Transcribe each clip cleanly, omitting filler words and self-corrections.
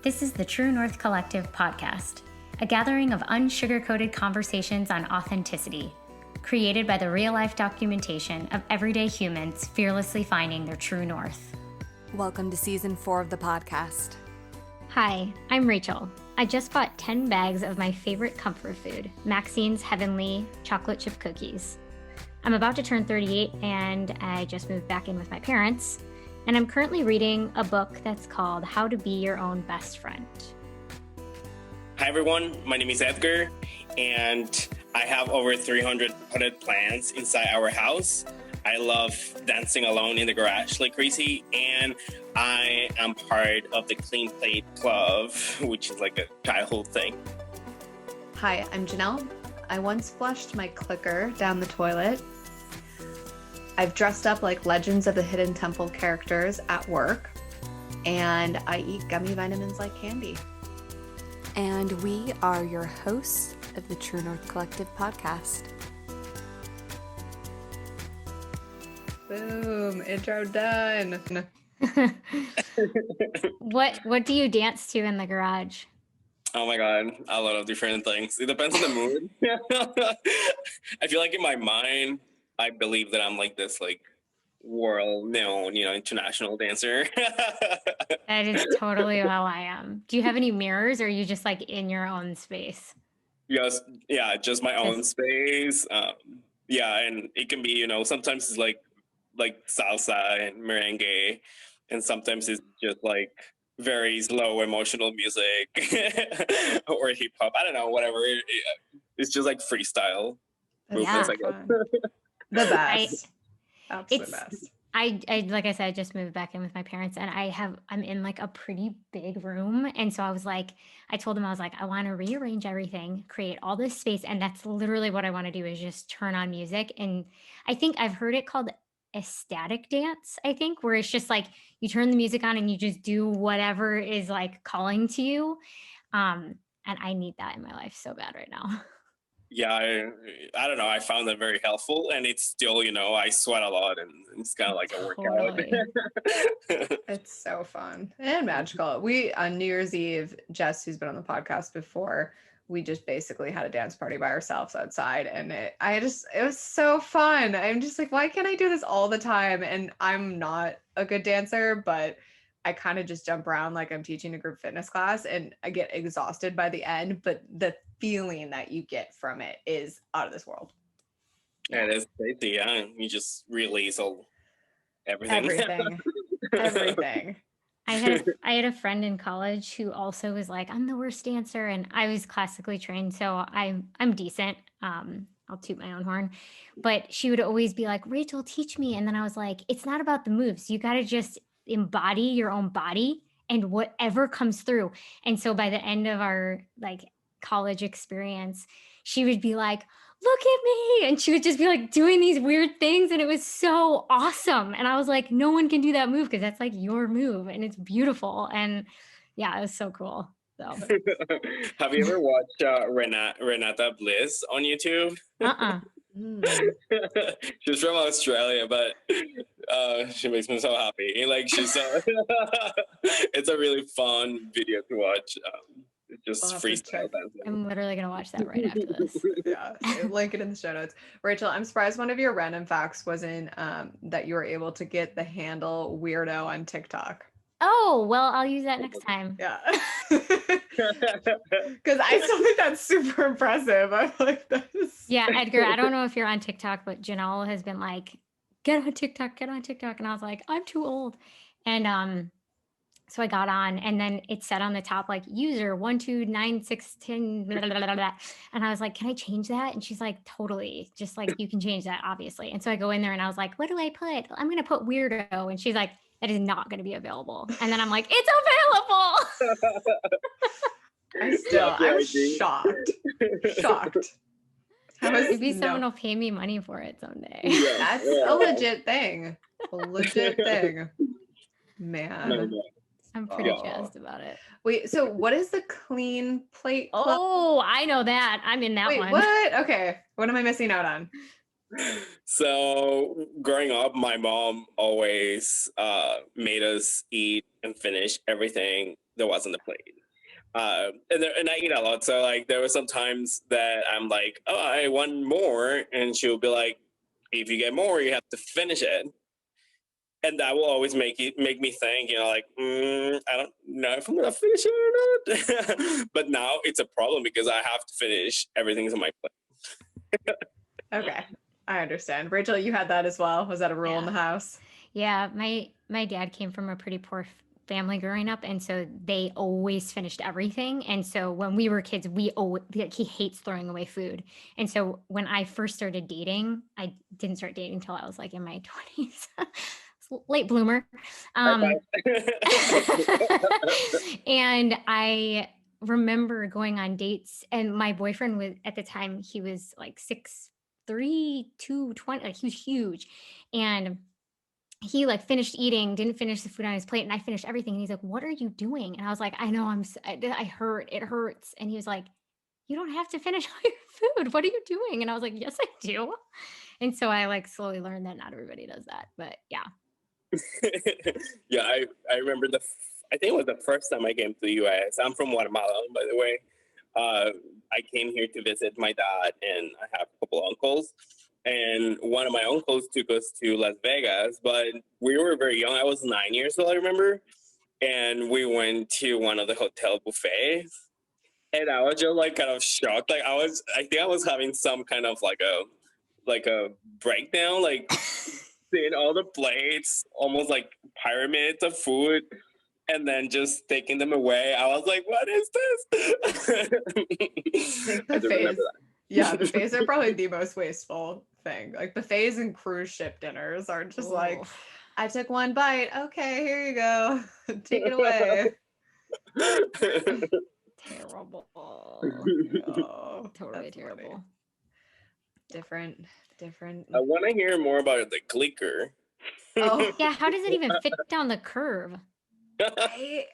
This is the True North Collective podcast, a gathering of unsugar-coated conversations on authenticity, created by the real-life documentation of everyday humans fearlessly finding their true north. Welcome to Season 4 of the podcast. Hi, I'm Rachel. I just bought 10 bags of my favorite comfort food, Maxine's Heavenly Chocolate Chip Cookies. I'm about to turn 38 and I just moved back in with my parents, and I'm currently reading a book that's called How to Be Your Own Best Friend. Hi everyone, my name is Edgar, and I have over 300 potted plants inside our house. I love dancing alone in the garage like crazy, and I am part of the Clean Plate Club, which is like a childhood thing. Hi, I'm Jenell. I once flushed my clicker down the toilet. I've dressed up like Legends of the Hidden Temple characters at work, and I eat gummy vitamins like candy. And we are your hosts of the True North Collective podcast. Boom, intro done. What do you dance to in the garage? Oh my god, a lot of different things. It depends on the mood. I feel like in my mind, I believe that I'm like this like world-known, international dancer. That is totally how I am. Do you have any mirrors, or are you just like in your own space? Just my own space. And it can be, sometimes it's like salsa and merengue, and sometimes it's just like very slow emotional music or hip hop. I don't know, whatever. It's just like freestyle movements, I guess. The best. Absolute best. I like I said, I just moved back in with my parents, and I'm in like a pretty big room. And so I told them, I was like, I want to rearrange everything, create all this space. And that's literally what I want to do, is just turn on music. And I think I've heard it called ecstatic dance, where it's just like you turn the music on and you just do whatever is like calling to you. And I need that in my life so bad right now. Yeah, I don't know. I found that very helpful, and it's still, I sweat a lot, and it's kind of like a workout. It's so fun and magical. We, on New Year's Eve, Jess, who's been on the podcast before, we just basically had a dance party by ourselves outside, and it was so fun. I'm just like, why can't I do this all the time? And I'm not a good dancer, but I kind of just jump around like I'm teaching a group fitness class, and I get exhausted by the end, but the feeling that you get from it is out of this world. Yeah, that's crazy. Yeah, you just release everything. Everything. I had a friend in college who also was like, I'm the worst dancer, and I was classically trained, so I'm decent. I'll toot my own horn, but she would always be like, Rachel, teach me. And then I was like, it's not about the moves. You got to just embody your own body and whatever comes through. And so by the end of our like college experience, she would be like, look at me. And she would just be like doing these weird things. And it was so awesome. And I was like, no one can do that move, because that's like your move and it's beautiful. And yeah, it was so cool. So. Have you ever watched Renata Bliss on YouTube? She's from Australia, but she makes me so happy. Like it's a really fun video to watch. It's just freestyle dancing. I'm literally gonna watch that right after this. Yeah, link it in the show notes. Rachel, I'm surprised one of your random facts wasn't that you were able to get the handle weirdo on TikTok. Oh, well, I'll use that next time. Yeah. Because I still think that's super impressive. I'm like, yeah, Edgar, I don't know if you're on TikTok, but Jenell has been like, get on TikTok. And I was like, I'm too old. And so I got on, and then it said on the top, like, user 129610, blah, blah, blah, blah. And I was like, can I change that? And she's like, totally. Just like, you can change that, obviously. And so I go in there and I was like, what do I put? I'm going to put weirdo. And she's like, that is not going to be available. And then I'm like, it's available. I'm shocked. Maybe someone will pay me money for it someday. Yeah, that's a legit thing. Man. I'm pretty jazzed about it. Wait, so what is the Clean Plate Club? Oh, I know that. I'm in that one. What? Okay. What am I missing out on? So growing up, my mom always made us eat and finish everything that was on the plate. And I eat a lot, so like there were some times that I'm like, oh, I want more, and she'll be like, if you get more, you have to finish it. And that will always make me think, like, I don't know if I'm gonna finish it or not. But now it's a problem because I have to finish everything's on my plate. Okay, I understand. Rachel, you had that as well. Was that a rule in the house? Yeah, my dad came from a pretty poor family growing up, and so they always finished everything. And so when we were kids, we always, like, he hates throwing away food. And so when I first started dating, I didn't start dating until I was like in my 20s. Late bloomer. And I remember going on dates, and my boyfriend was, at the time, he was like 6'3", 220, like he was huge. And he like finished eating, didn't finish the food on his plate, and I finished everything. And he's like, "What are you doing?" And I was like, "I know, I hurt. It hurts." And he was like, "You don't have to finish all your food. What are you doing?" And I was like, "Yes, I do." And so I like slowly learned that not everybody does that. But yeah. Yeah, I remember I think it was the first time I came to the US. I'm from Guatemala, by the way. I came here to visit my dad, and I have a couple uncles. And one of my uncles took us to Las Vegas, but we were very young. I was 9 years old, I remember. And we went to one of the hotel buffets. And I was just like kind of shocked. Like I think I was having some kind of like a breakdown, like seeing all the plates, almost like pyramids of food, and then just taking them away. I was like, what is this? I think buffets, yeah, buffets are probably the most wasteful thing. Like buffets and cruise ship dinners are just like, I took one bite. Okay, here you go. Take it away. Terrible. Oh, Totally terrible. Different. I want to hear more about the clicker. Oh yeah, how does it even fit down the curve? I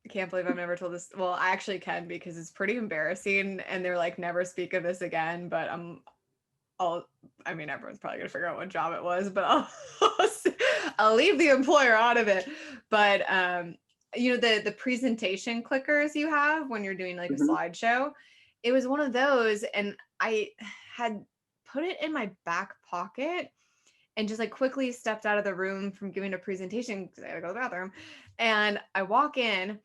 can't believe I've never told this. Well, I actually can, because it's pretty embarrassing, and they're like, never speak of this again. But I mean, everyone's probably gonna figure out what job it was, but I'll leave the employer out of it. But the presentation clickers you have when you're doing like a slideshow, it was one of those, and I had put it in my back pocket and just like quickly stepped out of the room from giving a presentation because I had to go to the bathroom. And I walk in,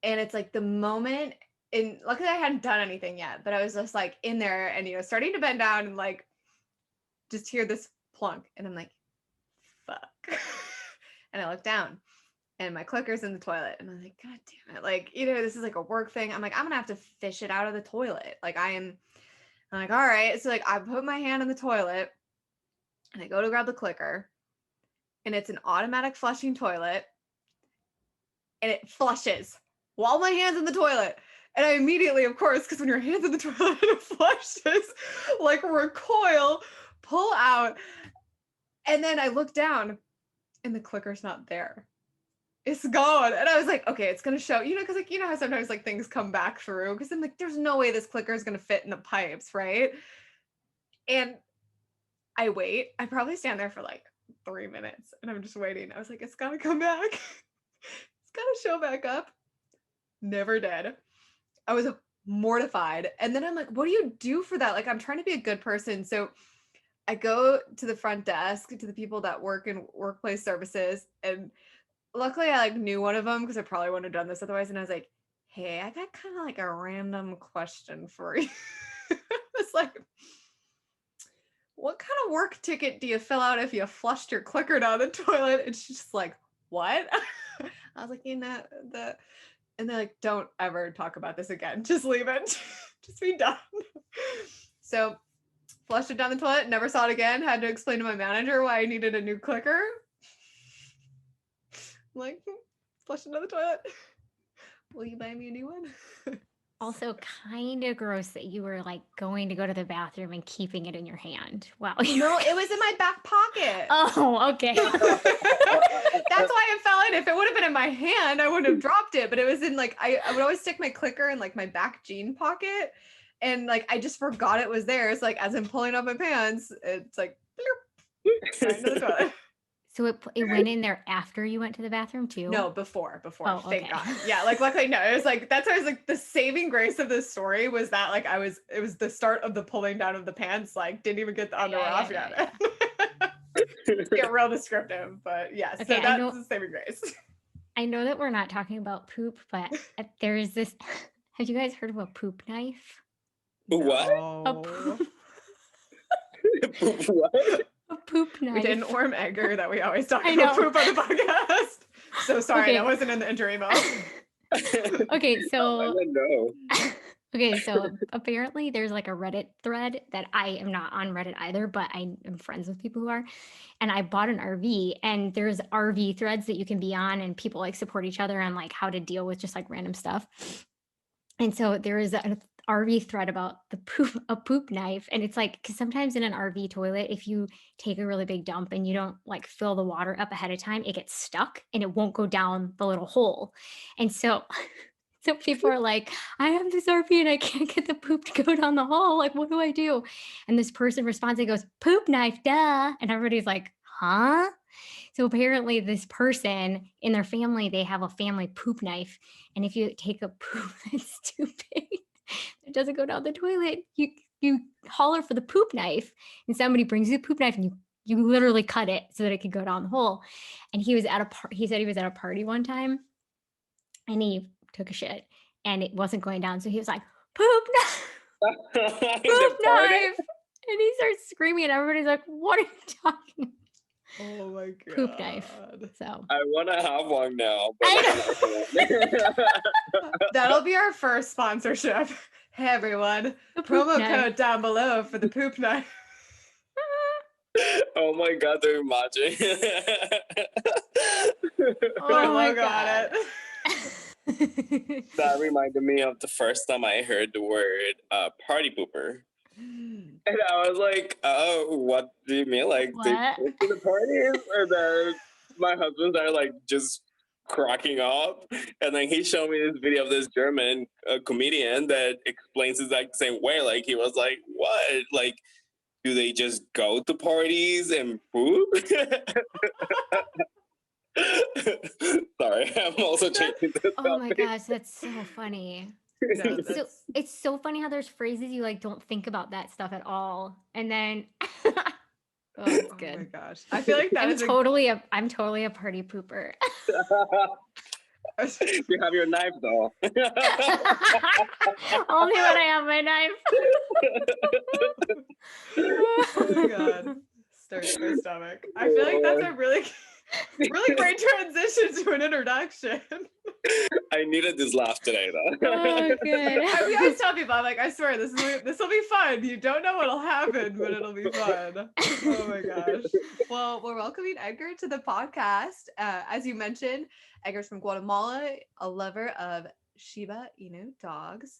and it's like the moment, and luckily I hadn't done anything yet, but I was just like in there and, starting to bend down and like just hear this plunk. And I'm like, fuck. And I look down, and my clicker's in the toilet. And I'm like, God damn it. Like, this is like a work thing. I'm like, I'm going to have to fish it out of the toilet. Like I'm like, all right. So like I put my hand in the toilet, and I go to grab the clicker, and it's an automatic flushing toilet, and it flushes while my hand's in the toilet. And I immediately, of course, because when your hand's in the toilet and it flushes, like recoil, pull out. And then I look down, and the clicker's not there. It's gone. And I was like, okay, it's going to show, because like, how sometimes like things come back through, because I'm like, there's no way this clicker is going to fit in the pipes, right? And I wait. I probably stand there for like 3 minutes, and I'm just waiting. I was like, it's got to come back. It's got to show back up. Never did. I was mortified. And then I'm like, what do you do for that? Like, I'm trying to be a good person. So I go to the front desk, to the people that work in workplace services. And luckily I like knew one of them, because I probably wouldn't have done this otherwise. And I was like, hey, I got kind of like a random question for you. It's like, what kind of work ticket do you fill out if you flushed your clicker down the toilet? And she's just like, what? I was like, and they're like, don't ever talk about this again. Just leave it. Just be done. So flushed it down the toilet, never saw it again. Had to explain to my manager why I needed a new clicker. I'm like, flushed it down the toilet. Will you buy me a new one? Also kind of gross that you were like going to go to the bathroom and keeping it in your hand. Wow. No, it was in my back pocket. Oh, okay. That's why it fell in. If it would have been in my hand, I wouldn't have dropped it. But it was in like, I would always stick my clicker in like my back jean pocket. and like I just forgot it was there. It's like as I'm pulling up my pants, it's like bloop, right into the toilet. So it went in there after you went to the bathroom too? No, before. Oh, Thank okay. God. Yeah, like luckily no. It was like that's why I was like the saving grace of this story was that like it was the start of the pulling down of the pants. Like didn't even get the underwear off yet. Get real descriptive, but yes. Okay, so that's the saving grace. I know that we're not talking about poop, but there is this. Have you guys heard of a poop knife? What? A poop, What? a poop knife. We didn't warn Edgar that we always talk I about know. poop on the podcast. So sorry, Okay. that wasn't in the intro email. Okay, so I didn't know. okay, so apparently there's like a Reddit thread that I am not on Reddit either, but I am friends with people who are. And I bought an RV, and there's RV threads that you can be on, and people like support each other on like how to deal with just like random stuff. And so there is an RV thread about a poop knife, and it's like because sometimes in an RV toilet, if you take a really big dump and you don't like fill the water up ahead of time, it gets stuck and it won't go down the little hole. And so so people are like, I have this RV and I can't get the poop to go down the hole. Like, what do I do? And this person responds and goes, poop knife, duh. And everybody's like, huh? So apparently this person in their family, they have a family poop knife. And if you take a poop that's too big, it doesn't go down the toilet, you holler for the poop knife, and somebody brings you the poop knife, and you literally cut it so that it could go down the hole. And he said he was at a party one time, and he took a shit, and it wasn't going down. So he was like, poop knife, poop knife. And he starts screaming, and everybody's like, what are you talking about? Oh my God. Poop knife. So I want to have one now. That'll be our first sponsorship. Hey everyone, promo code down below for the poop knife. Oh my God, they're imagine. Oh my God. That reminded me of the first time I heard the word party pooper. And I was like, oh, what do you mean? Like, they go to the parties? And then my husband started like just cracking up. And then he showed me this video of this German comedian that explains it like the same way. Like, he was like, what? Like, do they just go to parties and poop? Sorry, I'm also changing this. Oh my gosh, that's so funny. No, it's so funny how there's phrases you like don't think about that stuff at all, and then oh, it's good. Oh my gosh, I feel like I'm totally a party pooper. You have your knife though. Only when I have my knife. Oh my God, starts my stomach. I feel like that's a really great transition to an introduction. I needed this laugh today, though. Oh, good. I always tell people, I'm like, I swear, this will be fun. You don't know what'll happen, but it'll be fun. Oh my gosh. Well, we're welcoming Edgar to the podcast. As you mentioned, Edgar's from Guatemala, a lover of Shiba Inu dogs,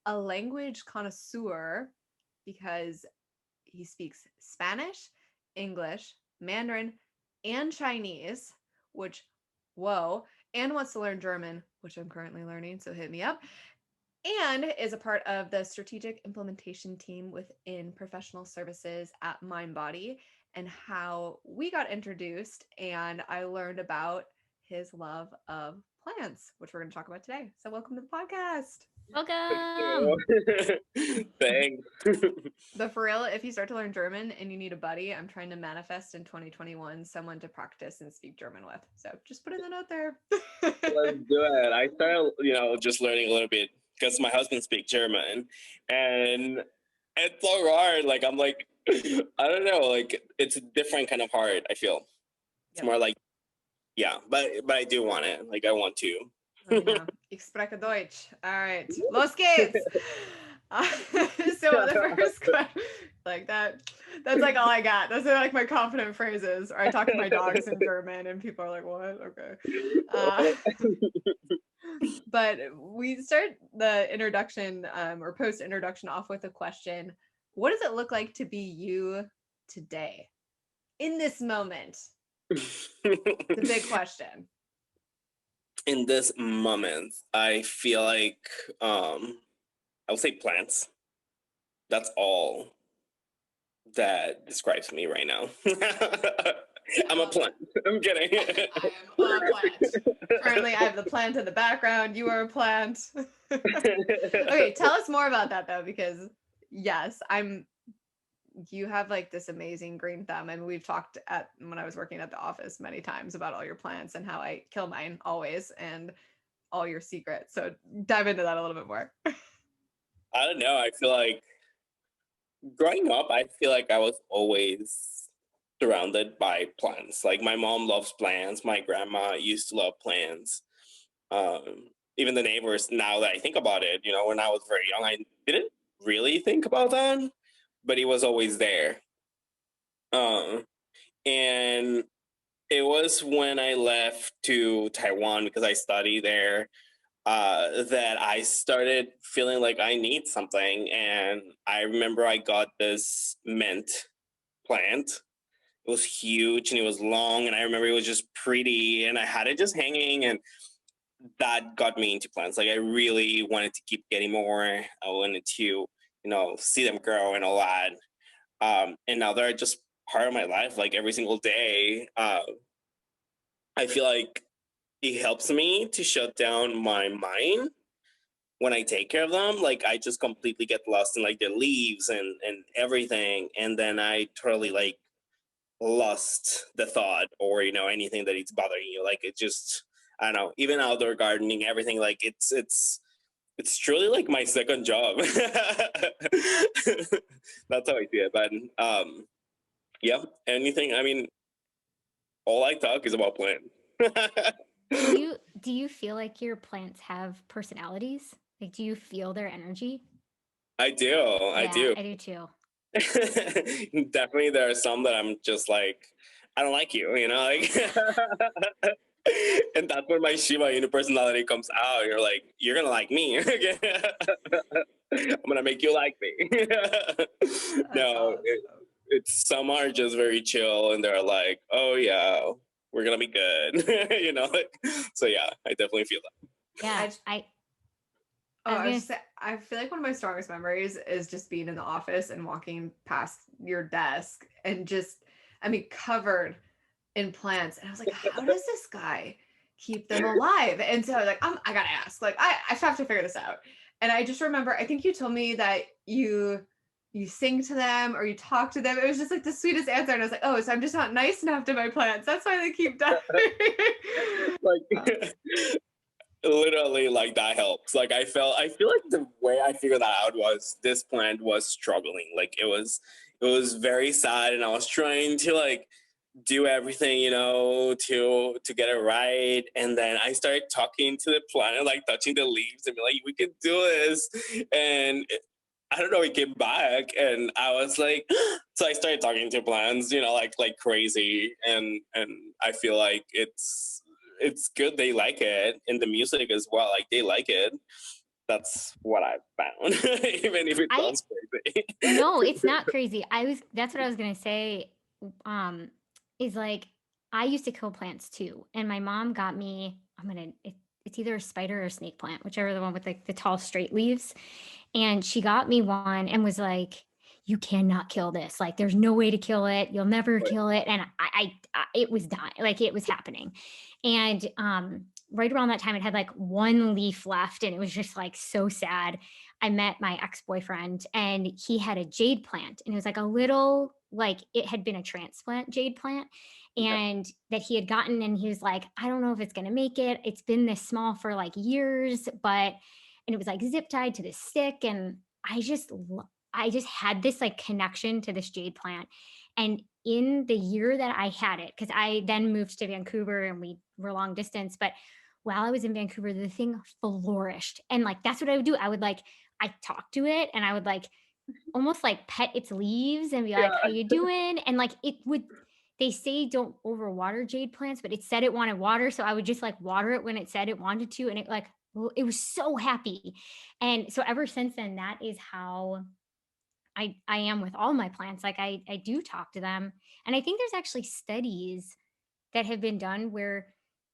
a language connoisseur because he speaks Spanish, English, Mandarin, and Chinese, which, whoa, and wants to learn German, which I'm currently learning, so hit me up, and is a part of the strategic implementation team within professional services at Mindbody, and how we got introduced, and I learned about his love of plants, which we're going to talk about today. So welcome to the podcast. Welcome. Thanks. But for real, if you start to learn German and you need a buddy, I'm trying to manifest in 2021 someone to practice and speak German with. So just putting that out there. Let's do it. I started, just learning a little bit because my husband speaks German, and it's so hard. Like, I'm like, I don't know. Like, it's a different kind of hard. I feel it's more like, yeah, but I do want it. Like, I want to. Oh, yeah. Ich spreche Deutsch. All right. Los geht's. So the first question, like that's like all I got. Those are like my confident phrases. Or I talk to my dogs in German and people are like, what? Okay. But we start the introduction or post introduction off with a question. What does it look like to be you today? In this moment? The big question. In this moment, I feel like I would say plants. That's all that describes me right now. I'm a plant. I'm kidding. I am a plant. Currently, I have the plant in the background. You are a plant. Okay, tell us more about that though, because yes, you have like this amazing green thumb, and we've talked at when I was working at the office many times about all your plants and how I kill mine always and all your secrets. So dive into that a little bit more. I don't know. I feel like growing up, I feel like I was always surrounded by plants. Like my mom loves plants. My grandma used to love plants. Even the neighbors, now that I think about it, when I was very young, I didn't really think about that, but it was always there. And it was when I left to Taiwan because I studied there, that I started feeling like I need something. And I remember I got this mint plant. It was huge and it was long, and I remember it was just pretty, and I had it just hanging, and that got me into plants. Like I really wanted to keep getting more. I wanted to, see them grow and all that. And now they're just part of my life, like every single day. I feel like it helps me to shut down my mind when I take care of them. Like I just completely get lost in like the leaves and everything, and then I totally like lost the thought or anything that it's bothering you. Like it just, I don't know. Even outdoor gardening, everything, like it's truly like my second job. That's how I see it. But yeah, anything. I mean, all I talk is about plants. Do you feel like your plants have personalities? Like, do you feel their energy? I do. I Yeah, do. I do too. Definitely, there are some that I'm just like, I don't like you, like. And that's where my Shiba Inu personality comes out. You're like, you're gonna like me. I'm gonna make you like me. No, Awesome. it's some are just very chill, and they're like, oh yeah, we're gonna be good. Like, so yeah, I definitely feel that. Yeah, I feel like one of my strongest memories is just being in the office and walking past your desk and just, I mean, covered in plants. And I was like, how does this guy keep them alive? And so I was like, I gotta ask. Like, I have to figure this out. And I just remember, I think you told me that you sing to them or you talk to them. It was just like the sweetest answer. And I was like, oh, so I'm just not nice enough to my plants. That's why they keep dying. Like literally, like that helps. Like I feel like the way I figured that out was this plant was struggling. Like it was very sad, and I was trying to like do everything, to get it right. And then I started talking to the plant, like touching the leaves, and be like, we can do this. And I don't know, it came back, and I was like, so I started talking to plants, like crazy. And I feel like it's good they like it, and the music as well, like they like it. That's what I found. Even if it sounds crazy. No, it's not crazy. That's what I was gonna say. Is like I used to kill plants too, and my mom got me. It's either a spider or a snake plant, whichever the one with like the tall straight leaves. And she got me one and was like, "You cannot kill this. Like, there's no way to kill it. You'll never kill it." And it was dying, like it was happening. And right around that time, it had like one leaf left, and it was just like so sad. I met my ex-boyfriend, and he had a jade plant, and it was like a little, like it had been a transplant jade plant, and that he had gotten, and he was like, I don't know if it's going to make it. It's been this small for like years, but, and it was like zip tied to this stick. And I just had this like connection to this jade plant. And in the year that I had it, because I then moved to Vancouver and we were long distance, but while I was in Vancouver, the thing flourished. And like, that's what I would do. I talked to it, and I would like almost like pet its leaves and be like, how you doing? And like, they say don't overwater jade plants, but it said it wanted water. So I would just like water it when it said it wanted to. And it was so happy. And so ever since then, that is how I am with all my plants. Like I do talk to them. And I think there's actually studies that have been done where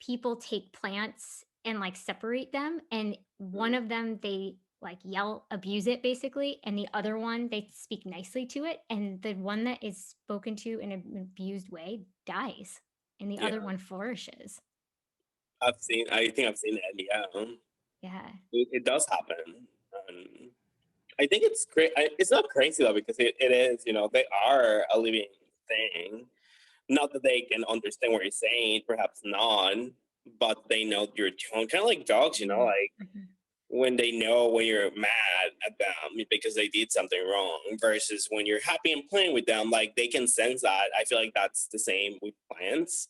people take plants and like separate them. And one of them, they like yell, abuse it basically, and the other one they speak nicely to it, and the one that is spoken to in an abused way dies, and the Yeah, other one flourishes. I think I've seen that. Yeah, Yeah. it does happen. I think it's great. It's not crazy though, because it is, they are a living thing. Not that they can understand what you're saying, perhaps not, but they know your tone. Kind of like dogs, like Mhm. when they know when you're mad at them because they did something wrong versus when you're happy and playing with them, like they can sense that. I feel like that's the same with plants.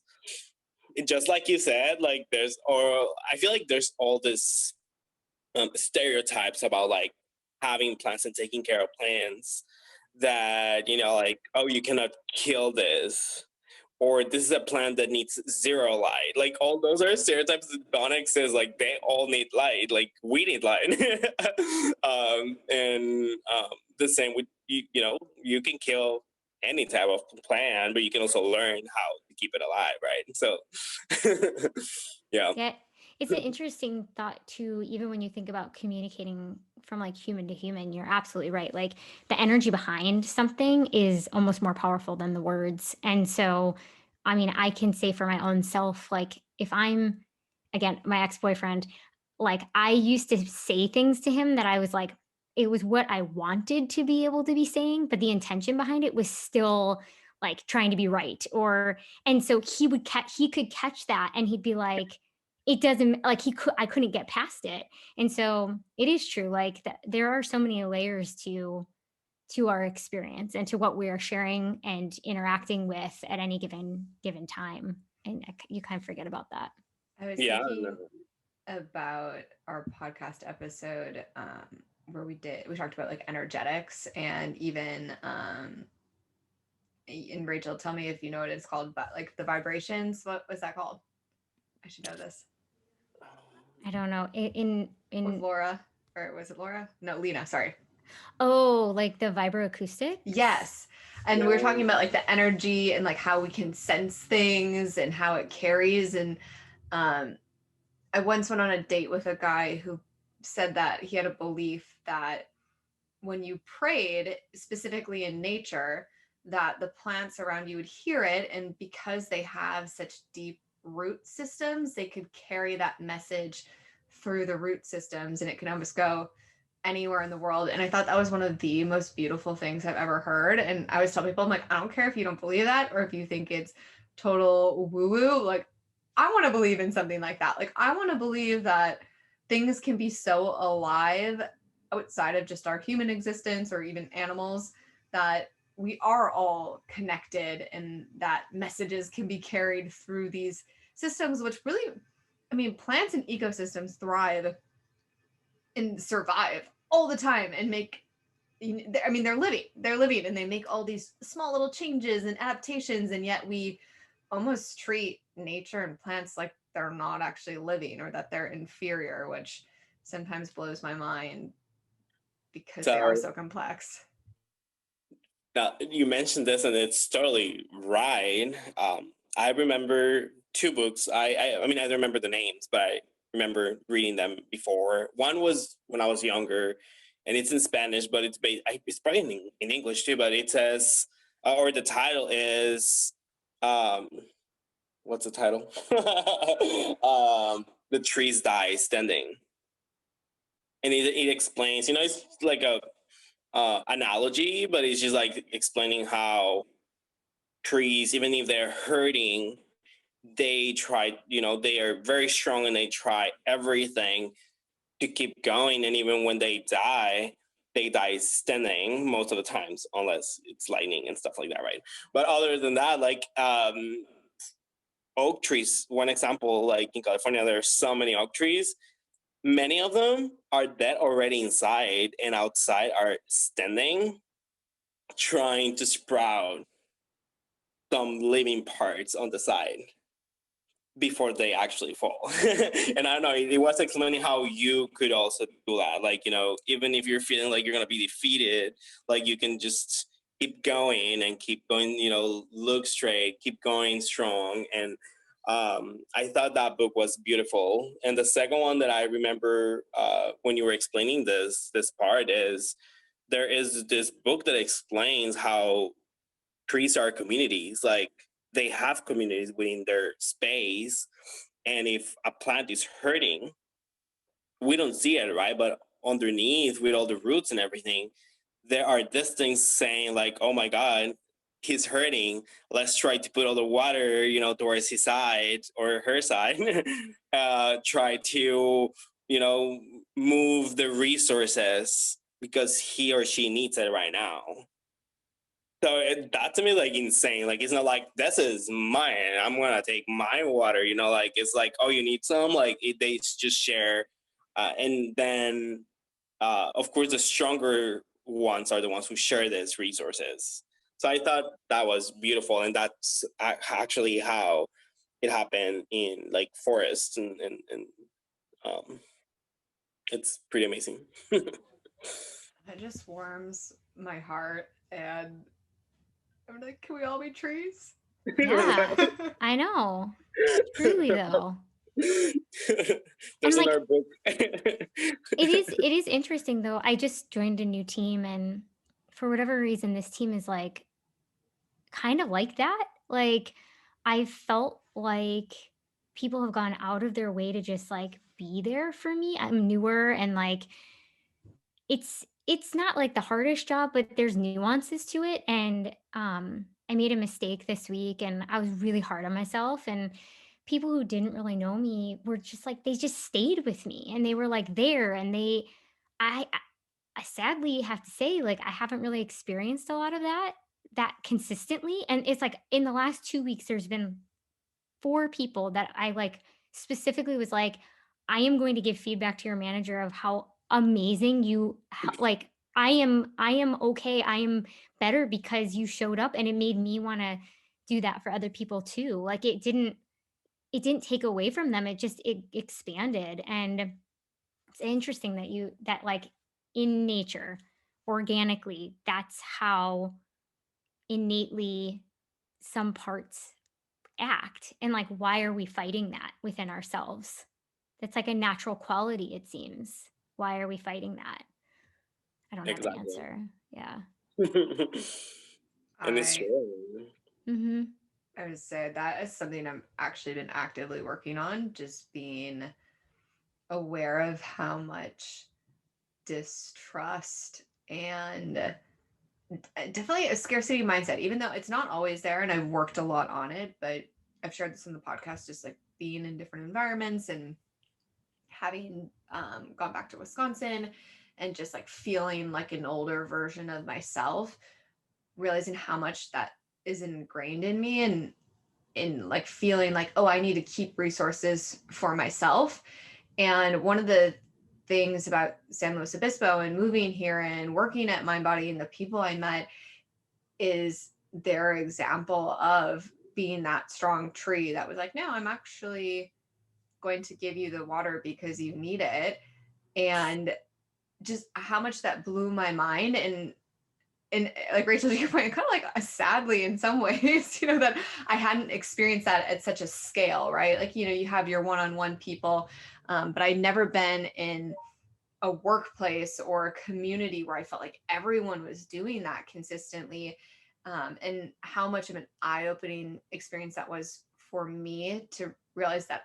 Just like you said, like I feel like there's all this stereotypes about like having plants and taking care of plants that, like, oh, you cannot kill this, or this is a plant that needs zero light. Like all those are stereotypes that don't exist. Like they all need light. Like we need light. And the same with you can kill any type of plant, but you can also learn how to keep it alive, right? So yeah. Yeah, it's an interesting thought too, even when you think about communicating from like human to human, you're absolutely right. Like the energy behind something is almost more powerful than the words. And so, I mean, I can say for my own self, like if I'm, again, my ex-boyfriend, like I used to say things to him that I was like, it was what I wanted to be able to be saying, but the intention behind it was still like trying to be right. Or, and so he could catch that and he'd be like, it doesn't like I couldn't get past it. And so it is true, like that there are so many layers to our experience and to what we are sharing and interacting with at any given time. And you kind of forget about that. I was Yeah. thinking about our podcast episode where we talked about like energetics and even and Rachel, tell me if you know what it's called, but like the vibrations, what was that called? I should know this. I don't know. With Laura, or was it Laura? No, Lena, sorry. Oh, like the vibroacoustics? Yes. And we were talking about like the energy and like how we can sense things and how it carries. And I once went on a date with a guy who said that he had a belief that when you prayed, specifically in nature, that the plants around you would hear it. And because they have such deep root systems, they could carry that message through the root systems and it can almost go anywhere in the world. And I thought that was one of the most beautiful things I've ever heard. And I always tell people, I'm like, I don't care if you don't believe that or if you think it's total woo woo. Like, I want to believe in something like that. Like, I want to believe that things can be so alive outside of just our human existence or even animals, that we are all connected and that messages can be carried through these systems, which really, I mean, plants and ecosystems thrive and survive all the time and make, I mean, they're living and they make all these small little changes and adaptations. And yet we almost treat nature and plants like they're not actually living or that they're inferior, which sometimes blows my mind because they are So so complex. now you mentioned this, and it's totally right. I remember two books. I mean, I don't remember the names, but I remember reading them before. One was when I was younger, and it's in Spanish, but it's probably in English too. But it says, or the title is, um, what's the title? The trees die standing, and it explains. It's like a analogy, but it's just like explaining how trees, even if they're hurting, they try, they are very strong and they try everything to keep going. And even when they die standing most of the times, unless it's lightning and stuff like that, right? But other than that, like oak trees, one example, like in California, there are so many oak trees. Many of them are dead already inside, and outside are standing, trying to sprout some living parts on the side before they actually fall. And I don't know, it was explaining how you could also do that. Like, even if you're feeling like you're going to be defeated, like you can just keep going and keep going, look straight, keep going strong. And I thought that book was beautiful. And the second one that I remember when you were explaining this part is there is this book that explains how trees are communities. Like they have communities within their space. And if a plant is hurting, we don't see it, right? But underneath, with all the roots and everything, there are these things saying like, oh my God, he's hurting. Let's try to put all the water, towards his side or her side. Try to, move the resources because he or she needs it right now. So that to me, like insane. Like it's not like this is mine. I'm gonna take my water. Like it's like, oh, you need some. Like they just share, and then of course the stronger ones are the ones who share these resources. So I thought that was beautiful, and that's actually how it happened in like forests, and it's pretty amazing. It just warms my heart, and I'm like, can we all be trees? Yeah, I know. Truly though. There's like, another book. it is interesting though. I just joined a new team, and for whatever reason, this team is like kind of like that. Like I felt like people have gone out of their way to just like be there for me. I'm newer, and like it's not like the hardest job, but there's nuances to it. And I made a mistake this week, and I was really hard on myself, and people who didn't really know me were just like they just stayed with me, and they were like there, and I sadly have to say, like, I haven't really experienced a lot of that consistently. And it's like in the last 2 weeks there's been 4 people that I like specifically was like, I am going to give feedback to your manager of how amazing like I am okay. I am better because you showed up, and it made me want to do that for other people too. Like it didn't take away from them. It expanded. And it's interesting that like in nature, organically, that's how innately some parts act. And like, why are we fighting that within ourselves? That's like a natural quality, it seems. Why are we fighting that? I don't have an Exactly. answer. Yeah. And it's true. Mm-hmm. I would say that is something I've actually been actively working on, just being aware of how much distrust and definitely a scarcity mindset, even though it's not always there. And I've worked a lot on it, but I've shared this in the podcast, just like being in different environments and having gone back to Wisconsin and just like feeling like an older version of myself, realizing how much that is ingrained in me, and in like feeling like, oh, I need to keep resources for myself. And one of the things about San Luis Obispo and moving here and working at Mindbody and the people I met is their example of being that strong tree that was like, no, I'm actually going to give you the water because you need it. And just how much that blew my mind. And like Rachel, to your point, kind of like sadly in some ways, that I hadn't experienced that at such a scale, right? Like, you have your one-on-one people, but I'd never been in a workplace or a community where I felt like everyone was doing that consistently. And how much of an eye-opening experience that was for me to realize that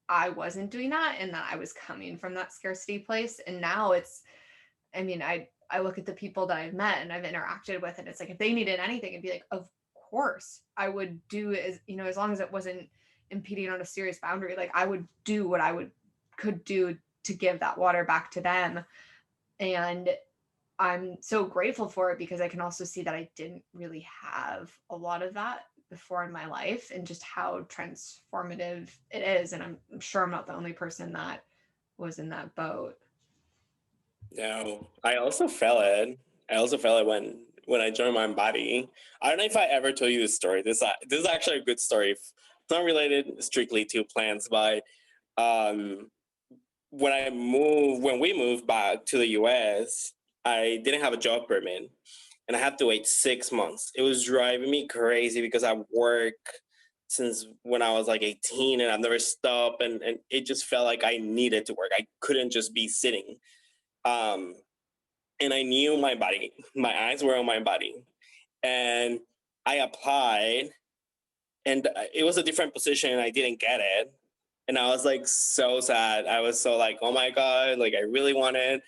I wasn't doing that and that I was coming from that scarcity place. And now I look at the people that I've met and I've interacted with, and it's like, if they needed anything, it'd be like, of course I would do, as long as it wasn't impeding on a serious boundary, like I would do what I could do to give that water back to them. And I'm so grateful for it, because I can also see that I didn't really have a lot of that before in my life, and just how transformative it is. And I'm sure I'm not the only person that was in that boat. No, I also felt it. When I joined Mindbody. I don't know if I ever told you this story. This is actually a good story. It's not related strictly to plants, but when we moved back to the US, I didn't have a job permit, and I had to wait 6 months. It was driving me crazy because at work since when I was like 18, and I've never stopped, and it just felt like I needed to work. I couldn't just be sitting. Um, and I knew my body. My eyes were on my body. And I applied, and it was a different position, and I didn't get it. And I was like so sad. I was so like, oh my God, like I really want it.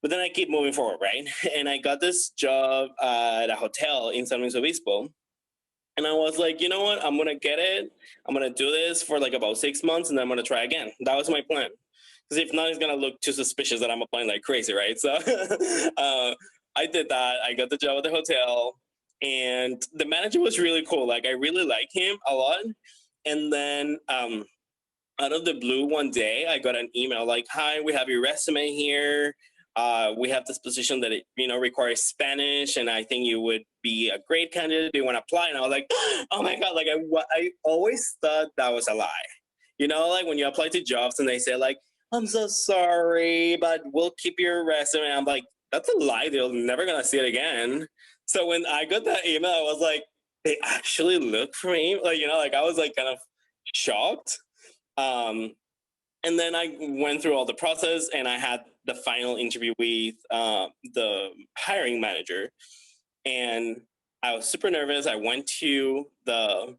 But then I keep moving forward, right? And I got this job at a hotel in San Luis Obispo. And I was like, you know what? I'm going to get it. I'm going to do this for like about 6 months, and then I'm going to try again. That was my plan. Because if not, it's going to look too suspicious that I'm applying like crazy, right? So I did that. I got the job at the hotel. And the manager was really cool. Like, I really like him a lot. And then out of the blue one day, I got an email like, hi, we have your resume here. We have this position that it, requires Spanish, and I think you would be a great candidate. Do you want to apply? And I was like, oh my God, like I always thought that was a lie. Like when you apply to jobs and they say like, I'm so sorry, but we'll keep your resume. I'm like, that's a lie. They're never going to see it again. So when I got that email, I was like, they actually look for me. Like, I was like kind of shocked. And then I went through all the process, and I had the final interview with the hiring manager. And I was super nervous. I went to the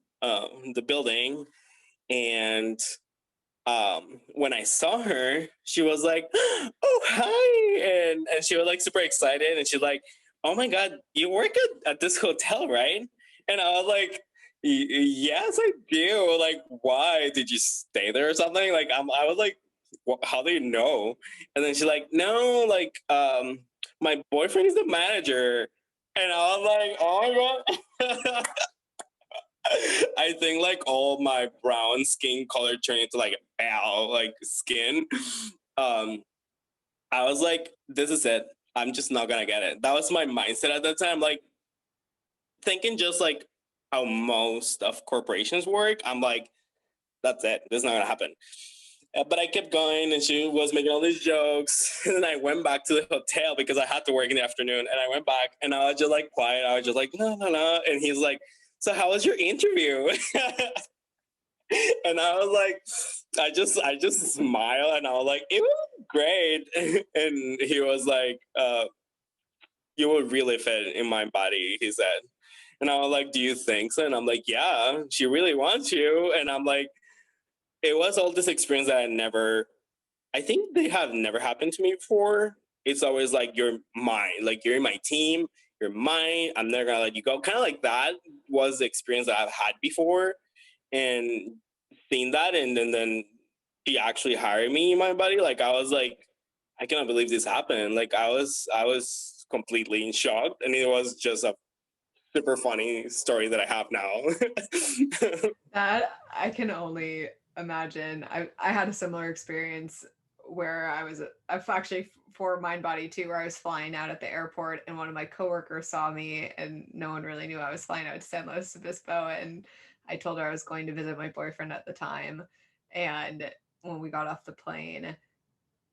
building, and when I saw her, she was like, "Oh, hi!" and she was like super excited, and she's like, "Oh my God, you work at this hotel, right?" And I was like, yes, I do. Like, why did you stay there or something? Like, I was like, how do you know? And then she's like, no, like, my boyfriend is the manager. And I was like, oh my God. I think like all my brown skin color turned into like pale like skin. I was like, this is it. I'm just not gonna get it. That was my mindset at that time. Like, thinking just like how most of corporations work, I'm like, that's it. This is not gonna happen. But I kept going, and she was making all these jokes. And then I went back to the hotel because I had to work in the afternoon. And I went back, and I was just like quiet. I was just like, no, no, no. And he's like, so how was your interview? And I was like, I just smiled, and I was like, it was great. And he was like, you would really fit in my body, he said. And I was like, do you think so? And I'm like, yeah, she really wants you. And I'm like, it was all this experience that I think they have never happened to me before. It's always like, you're mine, like you're in my team, you're mine, I'm never gonna let you go. Kind of like that was the experience that I've had before. And seeing that, and then he actually hired me in Mindbody. Like, I was like, I cannot believe this happened. Like, I was completely in shock, and it was just a super funny story that I have now. That I can only imagine. I had a similar experience where I've actually for Mindbody too, where I was flying out at the airport, and one of my coworkers saw me, and no one really knew I was flying out to San Luis Obispo, and I told her I was going to visit my boyfriend at the time. And when we got off the plane,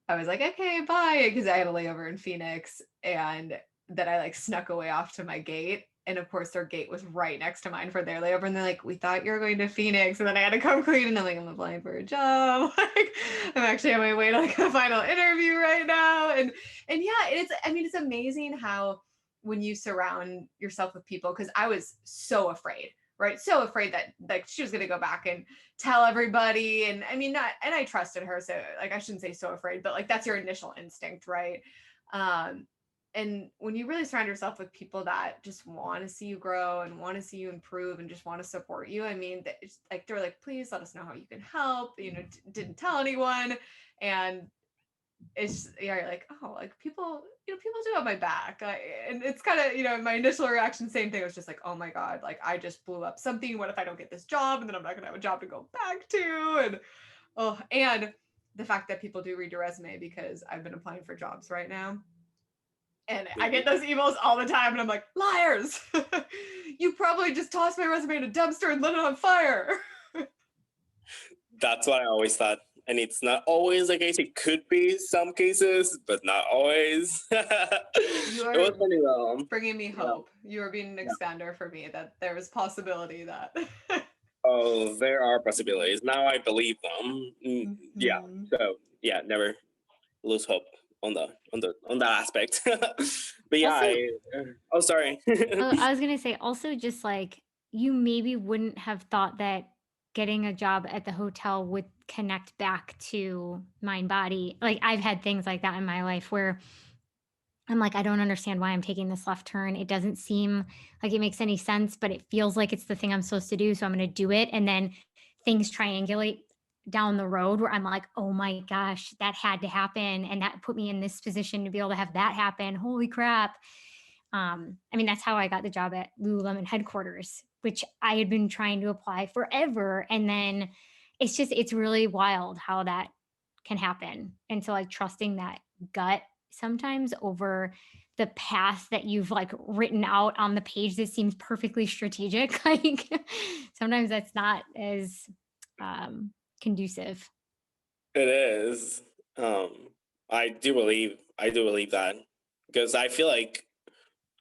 I was like, okay, bye, because I had a layover in Phoenix, and then I like snuck away off to my gate. And of course, their gate was right next to mine for their layover. And they're like, we thought you were going to Phoenix. And then I had to come clean. And I'm like, I'm applying for a job. Like, I'm actually on my way to like a final interview right now. And yeah, it's amazing how when you surround yourself with people, because I was so afraid, right? So afraid that like she was going to go back and tell everybody. And I mean, not, and I trusted her. So like, I shouldn't say so afraid, but like, that's your initial instinct, right? And when you really surround yourself with people that just want to see you grow and want to see you improve and just want to support you, I mean, it's like, they're like, please let us know how you can help, didn't tell anyone. And it's, yeah, you're like, oh, like people do have my back. And it's kind of, my initial reaction, same thing, was just like, oh my God, like I just blew up something. What if I don't get this job? And then I'm not gonna have a job to go back to. And the fact that people do read your resume, because I've been applying for jobs right now. And I get those emails all the time, and I'm like, liars! You probably just tossed my resume in a dumpster and lit it on fire. That's what I always thought. And it's not always the case. It could be some cases, but not always. You are it was funny though. bringing me hope. You are being an expander for me, that there is possibility that. Oh, there are possibilities. Now I believe them. Yeah. Mhm. So yeah, never lose hope on that aspect. But yeah, Also, oh sorry. I was gonna say also just like you maybe wouldn't have thought that getting a job at the hotel would connect back to Mindbody. Like I've had things like that in my life where I'm like, I don't understand why I'm taking this left turn. It doesn't seem like it makes any sense, but it feels like it's the thing I'm supposed to do. So I'm going to do it. And then things triangulate down the road where I'm like, oh my gosh, that had to happen. And that put me in this position to be able to have that happen. Holy crap. I mean, that's how I got the job at Lululemon headquarters, which I had been trying to apply forever. And then it's really wild how that can happen. And so, like, trusting that gut sometimes over the path that you've like written out on the page that seems perfectly strategic. Like, sometimes that's not as conducive. It is. Um, I do believe that because I feel like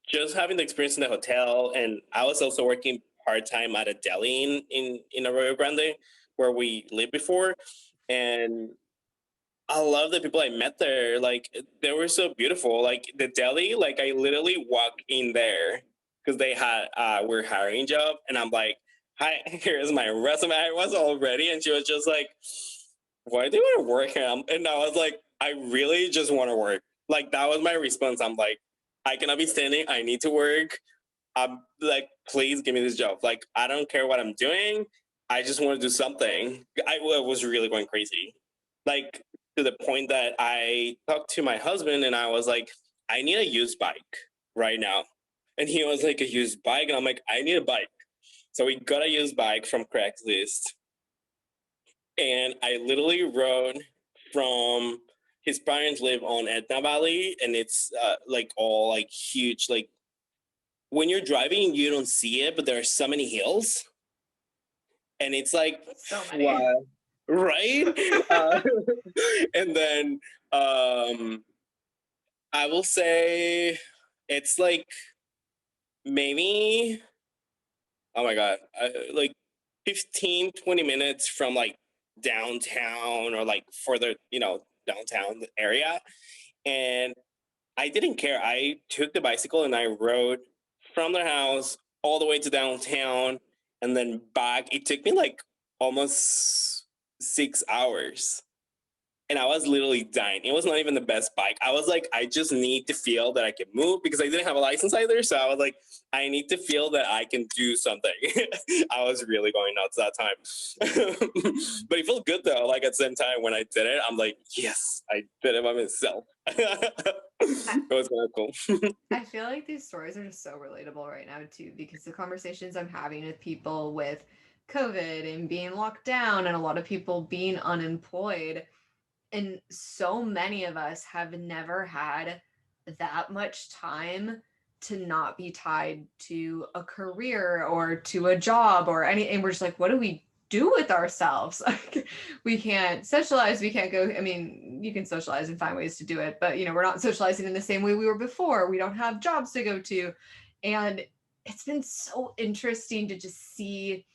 just having the experience in the hotel, and I was also working part time at a deli in Arroyo Grande where we lived before, and I love the people I met there. Like they were so beautiful. Like the deli, like I literally walked in there because they had we're hiring job, and I'm like, "Hi, here's my resume." I was all ready, and she was just like, "Why do you want to work here?" And I was like, "I really just want to work." Like that was my response. I'm like, "I cannot be standing. I need to work. I'm like, please give me this job. Like I don't care what I'm doing. I just want to do something." I was really going crazy. Like to the point that I talked to my husband and I was like, I need a used bike right now. And he was like, a used bike? And I'm like, I need a bike. So we got a used bike from Craigslist. And I literally rode from his parents live on Etna Valley, and it's like all like huge. Like when you're driving, you don't see it, but there are so many hills, and it's like, So many. wow, right? And then I will say it's like maybe, oh my God, like 15, 20 minutes from like downtown or like further, downtown area. And I didn't care. I took the bicycle and I rode from their house all the way to downtown and then back. It took me like almost 6 hours. And I was literally dying. It was not even the best bike. I was like, I just need to feel that I can move because I didn't have a license either. So I was like, I need to feel that I can do something. I was really going nuts that time. But it felt good though. Like at the same time when I did it, I'm like, yes, I did it by myself. It was kind of cool. I feel like these stories are just so relatable right now too, because the conversations I'm having with people with COVID and being locked down and a lot of people being unemployed, and so many of us have never had that much time to not be tied to a career or to a job or any, and we're just like, what do we do with ourselves? Like, we can't socialize, we can't go, I mean, you can socialize and find ways to do it, but we're not socializing in the same way we were before. We don't have jobs to go to. And it's been so interesting to just see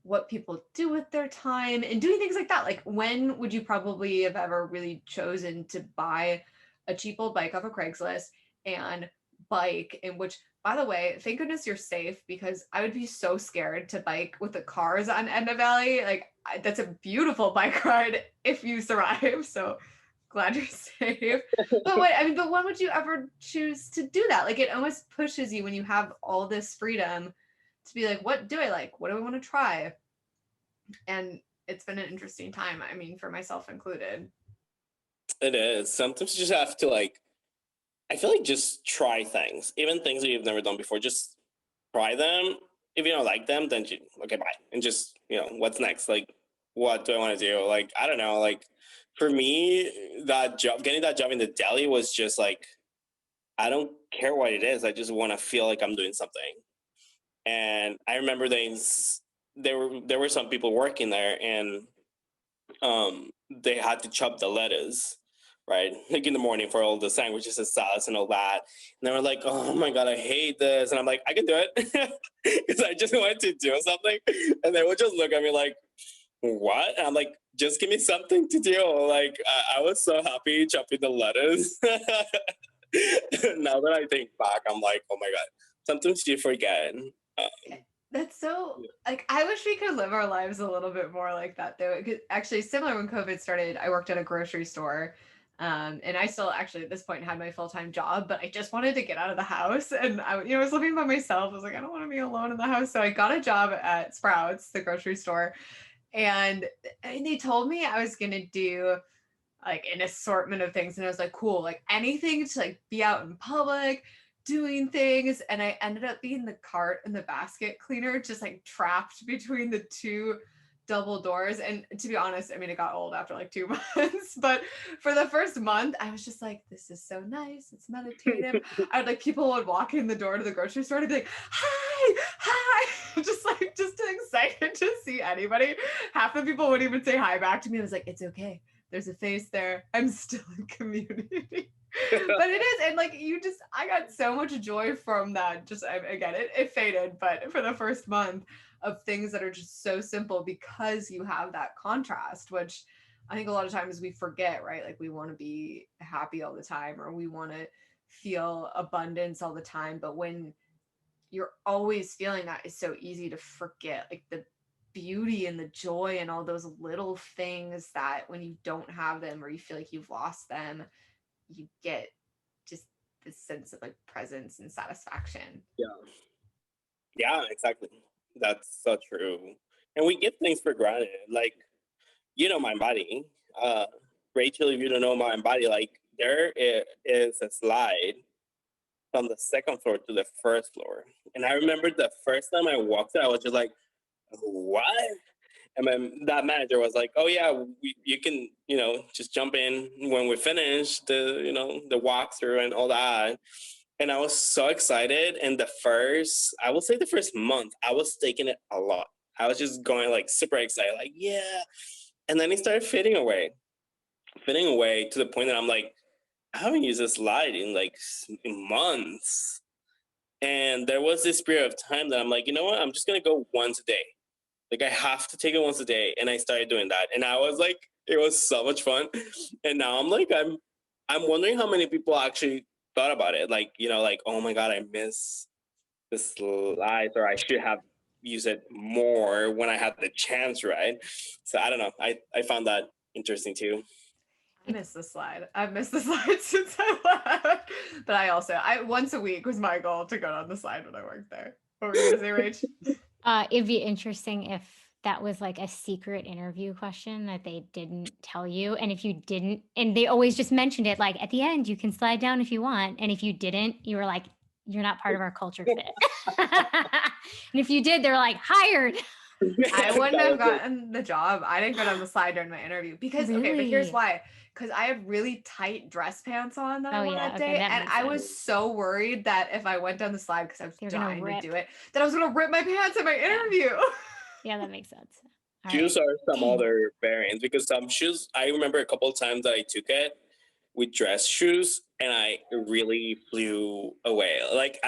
what people do with their time and doing things like that. Like, when would you probably have ever really chosen to buy a cheap old bike off of Craigslist and bike? In which, by the way, thank goodness you're safe, because I would be so scared to bike with the cars on Edna Valley. Like, that's a beautiful bike ride if you survive. So glad you're safe. But what I mean, but when would you ever choose to do that? Like, it almost pushes you when you have all this freedom to be like, what do I like? What do I want to try? And it's been an interesting time. I mean, for myself included. It is. Sometimes you just have to like, I feel like just try things, even things that you've never done before. Just try them. If you don't like them, then okay, bye. And just, what's next? Like, what do I want to do? Like, I don't know. Like, for me, getting that job in the deli was just like, I don't care what it is. I just want to feel like I'm doing something. And I remember there were some people working there, and they had to chop the lettuce right? Like in the morning for all the sandwiches and salads and all that. And they were like, oh my God, I hate this. And I'm like, I can do it. Because I just wanted to do something. And they would just look at me like, what? And I'm like, just give me something to do. Like, I was so happy chopping the lettuce. Now that I think back, I'm like, oh my God, sometimes you forget. That's so, like, I wish we could live our lives a little bit more like that, though. Actually, similar when COVID started, I worked at a grocery store. And I still actually at this point had my full-time job, but I just wanted to get out of the house. And I was living by myself. I was like, I don't want to be alone in the house. So I got a job at Sprouts, the grocery store. And they told me I was going to do like an assortment of things. And I was like, cool, like anything to like be out in public, doing things. And I ended up being the cart and the basket cleaner, just like trapped between the two double doors. And to be honest, I mean, it got old after like 2 months, but for the first month, I was just like, this is so nice. It's meditative. I would like, people would walk in the door to the grocery store and be like, hi, just excited to see anybody. Half the people wouldn't even say hi back to me. I was like, it's okay. There's a face there. I'm still in community. But it is, and like I got so much joy from that. Just again, it faded, but for the first month of things that are just so simple because you have that contrast, which I think a lot of times we forget, right? Like we want to be happy all the time, or we want to feel abundance all the time. But when you're always feeling that, it's so easy to forget like the beauty and the joy and all those little things that when you don't have them or you feel like you've lost them, you get just this sense of like presence and satisfaction. Yeah, exactly. That's so true. And we get things for granted. Like, Mindbody. Rachel, if you don't know Mindbody, like there is a slide from the second floor to the first floor. And I remember the first time I walked there, I was just like, what? And then that manager was like, oh yeah, you can, just jump in when we finish the walkthrough and all that. And I was so excited. And I will say the first month, I was taking it a lot. I was just going like super excited, like, yeah. And then it started fading away to the point that I'm like, I haven't used this slide in like months. And there was this period of time that I'm like, you know what? I'm just going to go once a day. Like I have to take it once a day. And I started doing that. And I was like, it was so much fun. And now I'm like, I'm wondering how many people actually thought about it. Like, like, oh my God, I miss the slides, or I should have used it more when I had the chance, right? So I don't know. I found that interesting too. I miss the slide. I've missed the slide since I left. But I once a week was my goal to go on the slide when I worked there. What were you gonna say, Rach? It'd be interesting if that was like a secret interview question that they didn't tell you. And if you didn't, and they always just mentioned it like at the end, you can slide down if you want. And if you didn't, you were like, you're not part of our culture fit. And if you did, they're like, hired. I wouldn't have gotten the job. I didn't go down the slide during my interview because okay, but here's why. Because I have really tight dress pants on that I wore that day. And I was so worried that if I went down the slide because I was dying to do it, that I was gonna rip my pants in my interview. Yeah, that makes sense. Shoes are some other variants because some shoes, I remember a couple of times that I took it with dress shoes and I really flew away. Like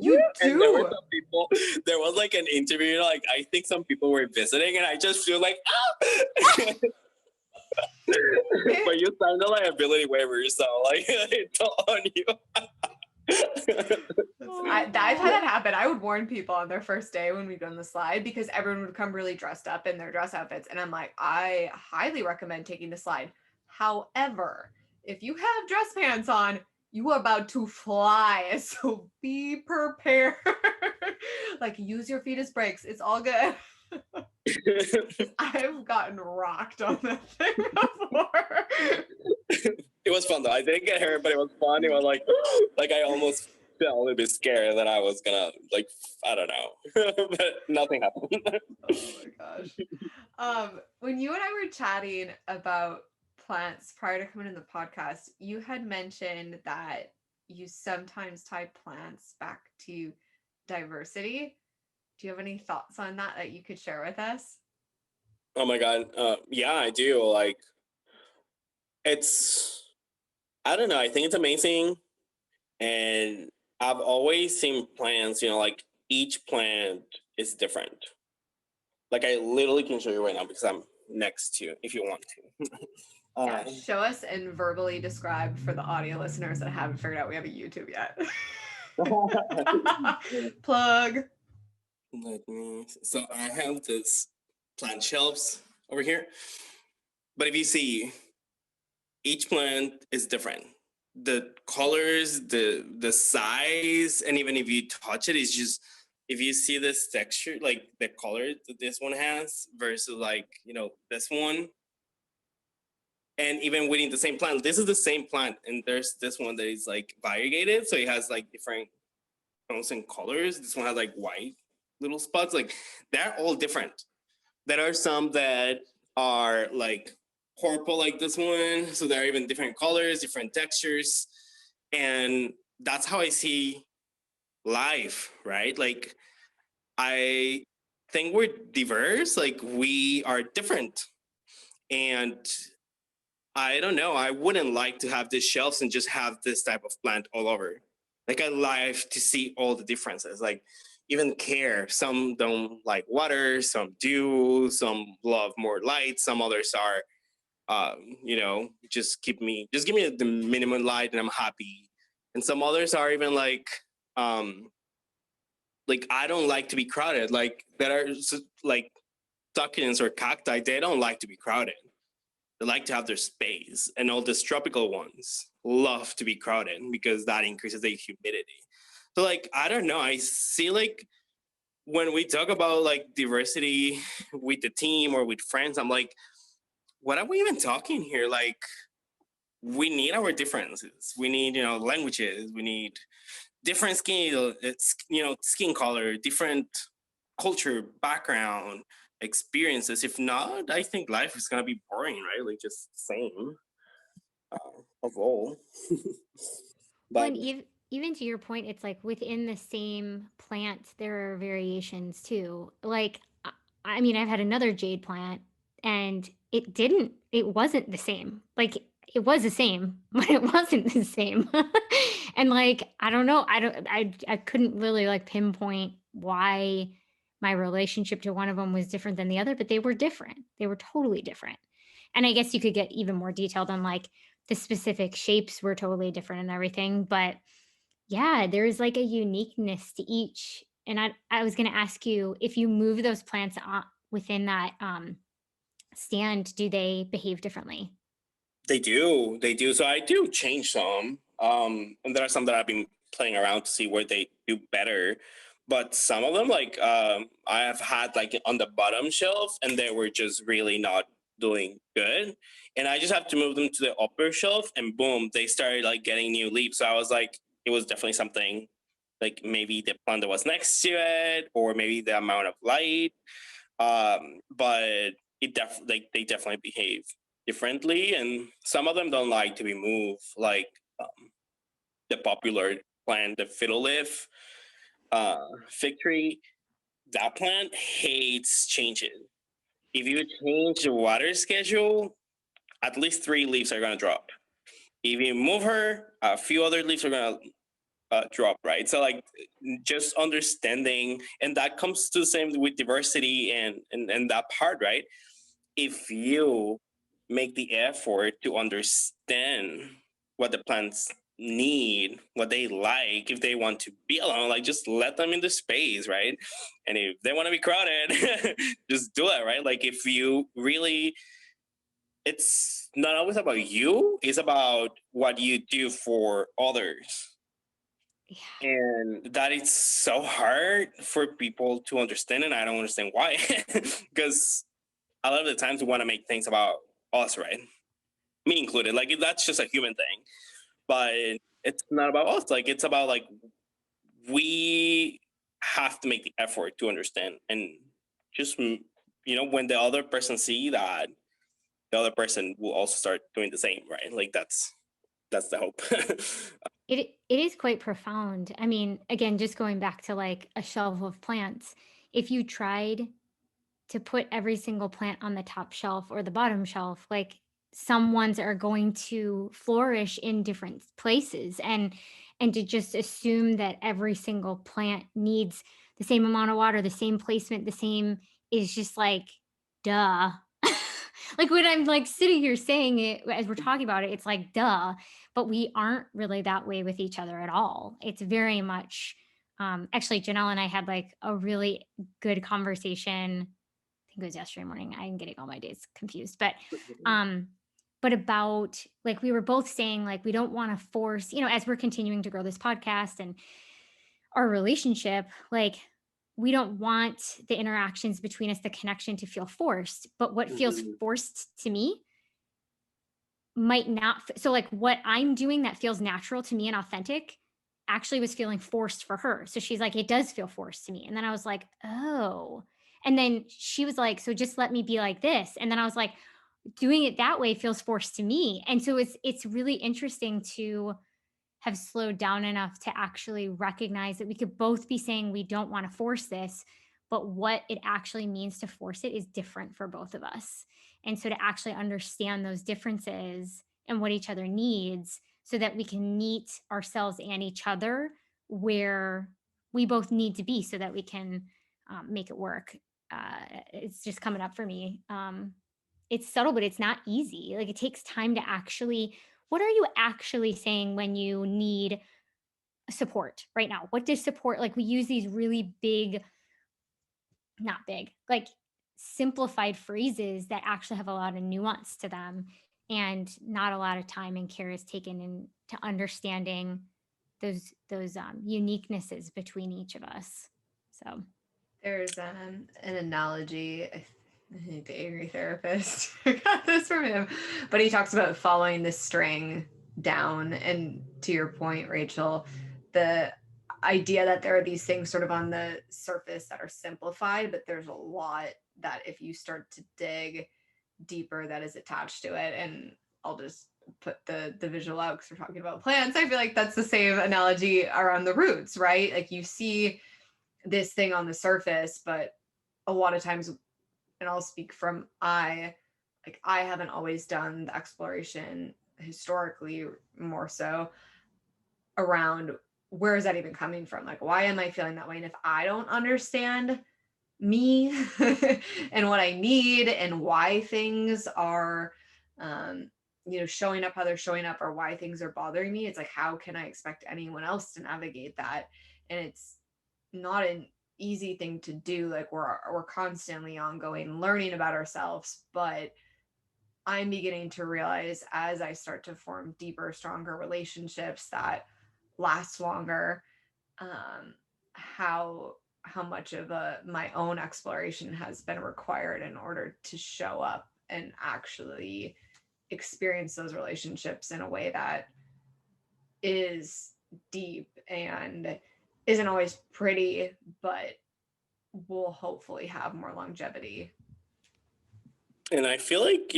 You do. There were some people, there was like an interview, like I think some people were visiting and I just feel like, ah! But you signed a liability waiver, so like it's all on you. I've had that happen. I would warn people on their first day when we go on the slide because everyone would come really dressed up in their dress outfits. And I'm like, I highly recommend taking the slide. However, if you have dress pants on, you are about to fly. So be prepared. Like use your feet as brakes. It's all good. I've gotten rocked on that thing before. It was fun though. I didn't get hurt, but it was fun. It was like I almost felt a little bit scared that I was gonna like, I don't know, but nothing happened. Oh my gosh. When you and I were chatting about plants prior to coming in the podcast, you had mentioned that you sometimes tie plants back to diversity. Do you have any thoughts on that you could share with us? Oh my God. Yeah, I do. Like It's, I don't know. I think it's amazing. And I've always seen plants, like each plant is different. Like I literally can show you right now because I'm next to you if you want to. Yeah, show us and verbally describe for the audio listeners that haven't figured out we have a YouTube yet. Plug. So I have this plant shelves over here. But if you see, each plant is different. The colors, the size, and even if you touch it, it's just, if you see this texture, like the color that this one has versus like, this one. And even within the same plant, this is the same plant. And there's this one that is like variegated. So it has like different tones and colors. This one has like white little spots. Like they're all different. There are some that are like purple like this one. So there are even different colors, different textures. And that's how I see life, right? Like I think we're diverse, like we are different. And I don't know, I wouldn't like to have these shelves and just have this type of plant all over. Like I like to see all the differences, like even care. Some don't like water, some do, some love more light, some others are just give me the minimum light and I'm happy. And some others are even like I don't like to be crowded. Like there are like succulents or cacti, they don't like to be crowded. They like to have their space. And all these tropical ones love to be crowded because that increases the humidity. So like I don't know, I see like when we talk about like diversity with the team or with friends, I'm like, what are we even talking here? Like we need our differences. We need, languages. We need different skin, skin color, different culture, background, experiences. If not, I think life is gonna be boring, right? Like just same of all. Well, But and even to your point, it's like within the same plant, there are variations too. Like, I mean, I've had another jade plant and it wasn't the same. Like, it was the same, but it wasn't the same. And like, I don't know. I couldn't really like pinpoint why my relationship to one of them was different than the other, but they were different. They were totally different. And I guess you could get even more detailed on like the specific shapes were totally different and everything, but yeah, there's like a uniqueness to each. And I was going to ask you if you move those plants within that stand, do they behave differently? they do, So I do change some, and there are some that I've been playing around to see where they do better. But some of them, like I have had like on the bottom shelf, and they were just really not doing good. And I just have to move them to the upper shelf, and boom, they started like getting new leaves. So I was like, it was definitely something, like maybe the plant that was next to it, or maybe the amount of light. But like they definitely behave differently, and some of them don't like to be moved. Like the popular plant, the fiddle leaf, fig tree. That plant hates changes. If you change the water schedule, at least 3 leaves are gonna drop. If you move her, a few other leaves are gonna drop, right? So like just understanding, and that comes to the same with diversity and that part, right? If you make the effort to understand what the plants need, what they like, if they want to be alone, like just let them in the space, right? And if they want to be crowded, just do it, right? Like if you really, it's not always about you, it's about what you do for others. Yeah. And that is so hard for people to understand, and I don't understand why. Because a lot of the times we want to make things about us, right? Me included. Like that's just a human thing, but it's not about us. Like it's about like we have to make the effort to understand, and just when the other person see that, the other person will also start doing the same, right? Like that's the hope. It is quite profound. I mean, again, just going back to like a shelf of plants, if you tried to put every single plant on the top shelf or the bottom shelf, like some ones are going to flourish in different places, and to just assume that every single plant needs the same amount of water, the same placement, the same, is just like, duh. Like when I'm like sitting here saying it as we're talking about it, it's like, duh, but we aren't really that way with each other at all. It's very much, actually, Jenell and I had like a really good conversation. I think it was yesterday morning. I'm getting all my days confused, um, but about, like, we were both saying like we don't want to force, as we're continuing to grow this podcast and our relationship, like, we don't want the interactions between us, the connection, to feel forced. But what feels Mhm. forced to me might not. So, like, what I'm doing that feels natural to me and authentic actually was feeling forced for her. So she's like, it does feel forced to me. And then I was like, oh. And then she was like, so just let me be like this. And then I was like, doing it that way feels forced to me. And so it's really interesting to have slowed down enough to actually recognize that we could both be saying we don't want to force this, but what it actually means to force it is different for both of us. And so to actually understand those differences and what each other needs so that we can meet ourselves and each other where we both need to be so that we can make it work. It's just coming up for me. It's subtle, but it's not easy. Like, it takes time to actually, what are you actually saying when you need support right now? What does support, like, we use these really big, not big, like, simplified phrases that actually have a lot of nuance to them, and not a lot of time and care is taken into understanding those uniquenesses between each of us. So There's an analogy. I think the angry therapist I got this from him, but he talks about following the string down. And to your point, Rachel, the idea that there are these things sort of on the surface that are simplified, but there's a lot that if you start to dig deeper that is attached to it. And I'll just put the visual out because we're talking about plants. I feel like that's the same analogy around the roots, right? Like, you see this thing on the surface, but a lot of times, and I'll speak from I haven't always done the exploration historically, more so around where is that even coming from? Like, why am I feeling that way? And if I don't understand me and what I need and why things are, showing up how they're showing up, or why things are bothering me, it's like, how can I expect anyone else to navigate that? And it's not an easy thing to do. Like, we're constantly ongoing learning about ourselves, but I'm beginning to realize as I start to form deeper, stronger relationships that last longer, how much of my own exploration has been required in order to show up and actually experience those relationships in a way that is deep and isn't always pretty, but will hopefully have more longevity. And I feel like,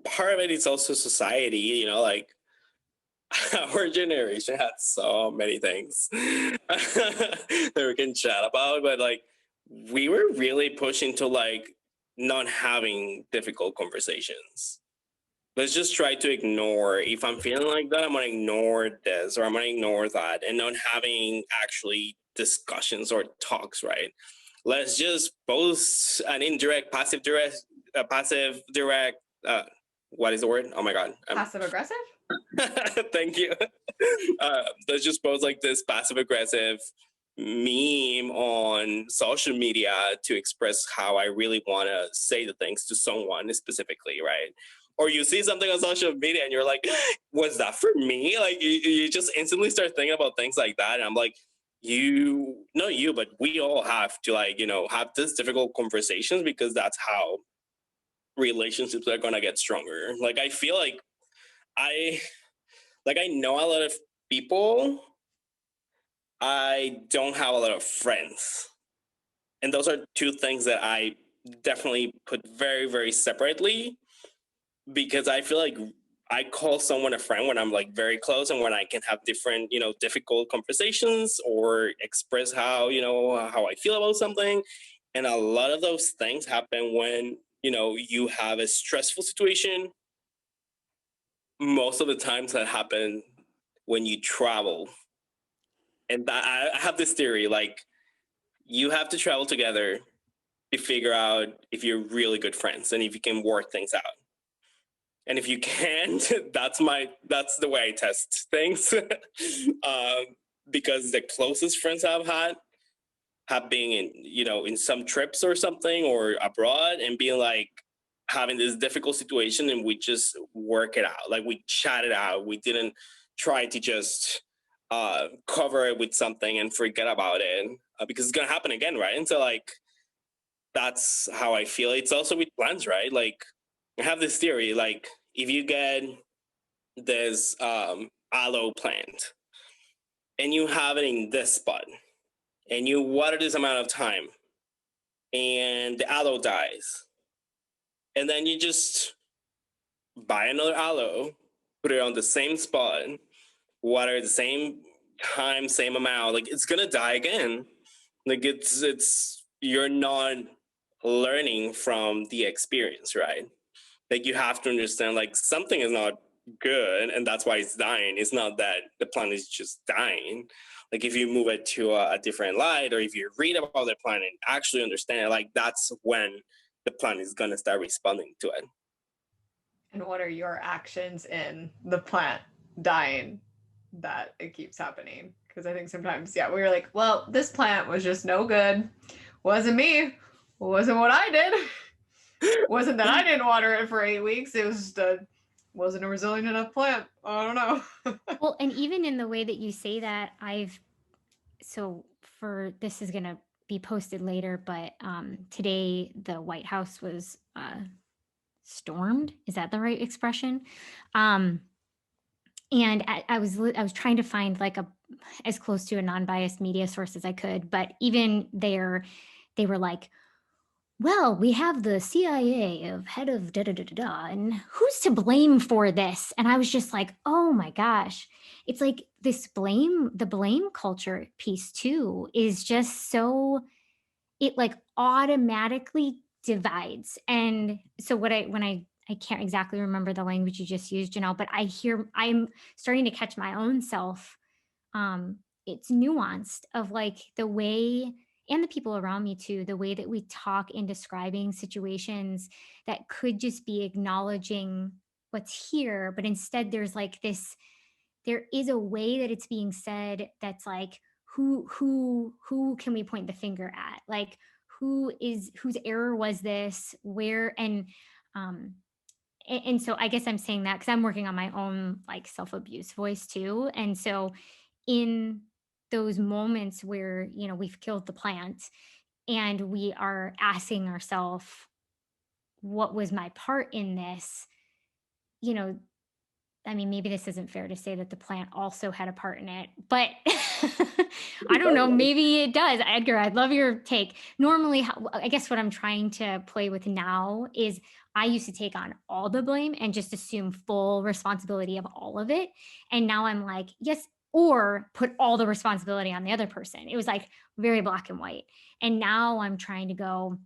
part of it is also society, like our generation had so many things that we can chat about, but like we were really pushing to like not having difficult conversations. Let's just try to ignore, if I'm feeling like that, I'm gonna ignore this or I'm gonna ignore that, and not having actually discussions or talks, right? Let's just post an indirect, passive direct, what is the word? Oh my God. Passive aggressive? Thank you. Let's just post like this passive aggressive meme on social media to express how I really want to say the things to someone specifically, right? Or you see something on social media and you're like, was that for me? Like, you just instantly start thinking about things like that. And I'm like, not you, but we all have to, like, have this difficult conversations, because that's how relationships are going to get stronger. Like, I feel like I know a lot of people. I don't have a lot of friends. And those are two things that I definitely put very, very separately, because I feel like I call someone a friend when I'm like very close and when I can have different, difficult conversations or express how I feel about something. And a lot of those things happen when you have a stressful situation, most of the times that happen when you travel. And I have this theory, like, you have to travel together to figure out if you're really good friends and if you can work things out. And if you can't, that's the way I test things. Because the closest friends I've had have been in some trips or something, or abroad, and being like having this difficult situation, and we just work it out. Like, we chat it out. We didn't try to just cover it with something and forget about it, because it's gonna happen again, right? And so, like, that's how I feel. It's also with plants, right? Like, I have this theory, like, if you get this aloe plant and you have it in this spot and you water this amount of time and the aloe dies, and then you just buy another aloe, put it on the same spot, water at the same time, same amount, like, it's gonna die again. Like, it's you're not learning from the experience, right? Like, you have to understand, like, something is not good, and that's why it's dying. It's not that the plant is just dying. Like, if you move it to a different light, or if you read about the plant and actually understand it, like, that's when the plant is gonna start responding to it. And what are your actions in the plant dying that it keeps happening? Because I think sometimes, we're like, well, this plant was just no good. Wasn't me. Wasn't what I did. Wasn't that I didn't water it for 8 weeks. It was wasn't a resilient enough plant. I don't know. Well, and even in the way that you say that, this is going to be posted later, but today the White House was stormed. Is that the right expression? And I was trying to find like as close to a non-biased media source as I could, but even there, they were like, well, we have the CIA of head of da da da da da, and who's to blame for this? And I was just like, oh my gosh. It's like the blame culture piece too is just so, it like automatically divides. And so when I can't exactly remember the language you just used, Jenell, but I'm starting to catch my own self. It's nuanced of like the way, and the people around me too, the way that we talk in describing situations that could just be acknowledging what's here, but instead there is a way that it's being said that's like, who can we point the finger at? Like, whose error was this? Where? And so I guess I'm saying that because I'm working on my own like self-abuse voice too. And so in those moments where, we've killed the plant and we are asking ourselves, what was my part in this? You know, I mean, maybe this isn't fair to say that the plant also had a part in it, but I don't know, maybe it does. Edgar, I'd love your take. Normally, I guess what I'm trying to play with now is I used to take on all the blame and just assume full responsibility of all of it. And now I'm like, yes, or put all the responsibility on the other person. It was like very black and white. And now I'm trying to go,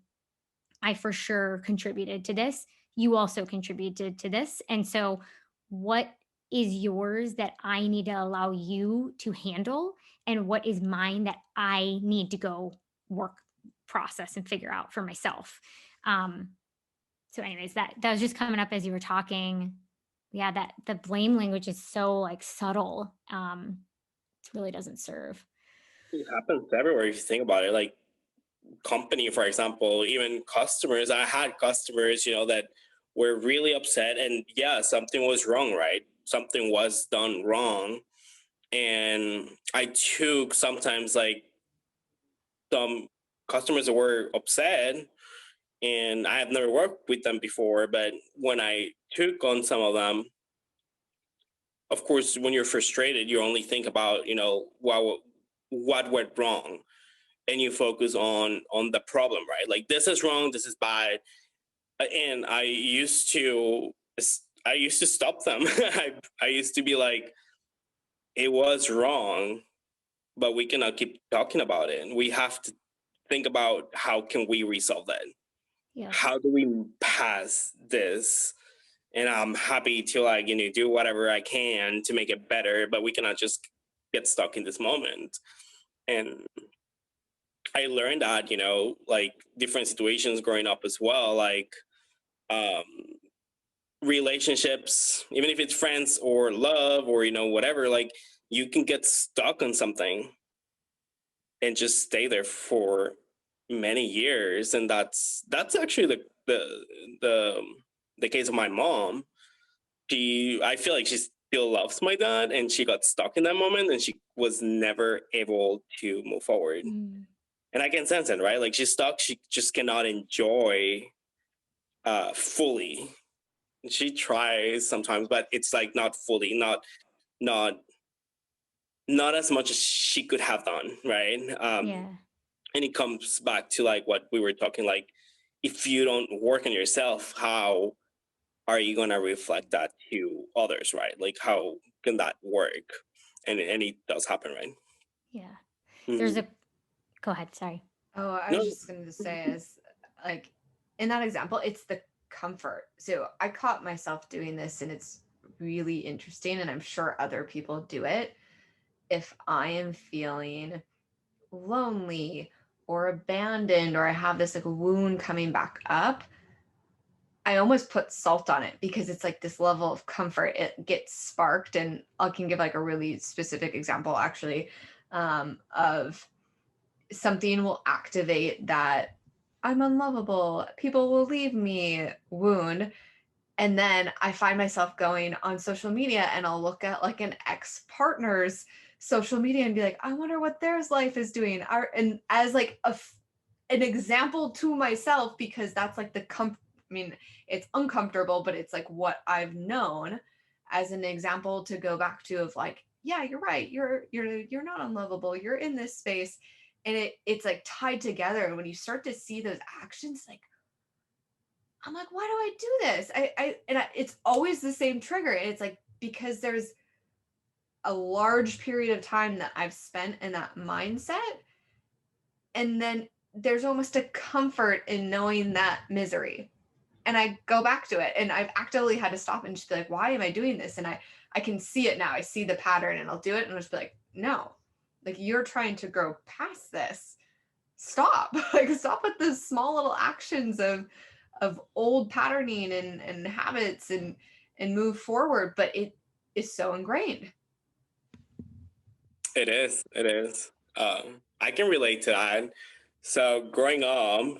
I for sure contributed to this. You also contributed to this. And so what is yours that I need to allow you to handle? And what is mine that I need to go work, process, and figure out for myself? So anyways, that was just coming up as you were talking. Yeah, that the blame language is so like subtle. It really doesn't serve. It happens everywhere if you think about it. Like, company, for example, even customers. I had customers, that were really upset, and something was wrong, right? Something was done wrong. And I took sometimes like some customers that were upset, and I have never worked with them before, but when I took on some of them, of course, when you're frustrated, you only think about, what went wrong, and you focus on the problem, right? Like, this is wrong, this is bad. And I used to stop them. I used to be like, it was wrong, but we cannot keep talking about it, and we have to think about how can we resolve that. Yeah. How do we pass this? And I'm happy to like, do whatever I can to make it better, but we cannot just get stuck in this moment. And I learned that, like different situations growing up as well, like um, relationships, even if it's friends or love or, whatever, like you can get stuck on something and just stay there for many years. And that's actually the case of my mom. I feel like she still loves my dad, and she got stuck in that moment and she was never able to move forward. Mm. And I can sense it, right? Like she's stuck. She just cannot enjoy fully. She tries sometimes, but it's like not fully, not as much as she could have done, right? Yeah. And it comes back to like what we were talking, like if you don't work on yourself, how are you going to reflect that to others, right? Like how can that work? And it does happen, right? Yeah. There's Mhm. go ahead. Sorry. Oh, I was No. just going to say, is like in that example, it's the comfort. So I caught myself doing this, and it's really interesting. And I'm sure other people do it. If I am feeling lonely or abandoned, or I have this like wound coming back up, I almost put salt on it because it's like this level of comfort. It gets sparked. And I can give like a really specific example actually, of something will activate that I'm unlovable, people will leave me wound. And then I find myself going on social media, and I'll look at like an ex-partner's social media and be like, I wonder what their life is doing. And as like an example to myself, because that's like I mean, it's uncomfortable, but it's like what I've known as an example to go back to, of like, yeah, you're right. You're not unlovable. You're in this space. And it's like tied together. And when you start to see those actions, like, I'm like, why do I do this? It's always the same trigger. And it's like, because there's a large period of time that I've spent in that mindset. And then there's almost a comfort in knowing that misery. And I go back to it, and I've actively had to stop and just be like, why am I doing this? And I can see it now. I see the pattern, and I'll do it. And I'll just be like, no, like you're trying to grow past this. Stop. Like stop with the small little actions of old patterning and habits, and move forward. But it is so ingrained. It is. It is. I can relate to that. So growing up,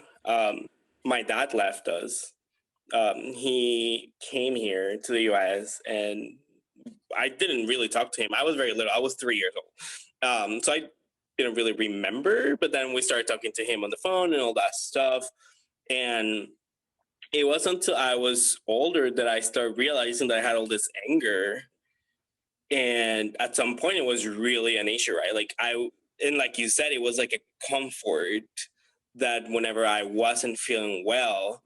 my dad left us. He came here to the US, and I didn't really talk to him. I was very little. I was 3 years old. So I didn't really remember, but then we started talking to him on the phone and all that stuff. And it wasn't until I was older that I started realizing that I had all this anger. And at some point it was really an issue, right? And like you said, it was like a comfort that whenever I wasn't feeling well,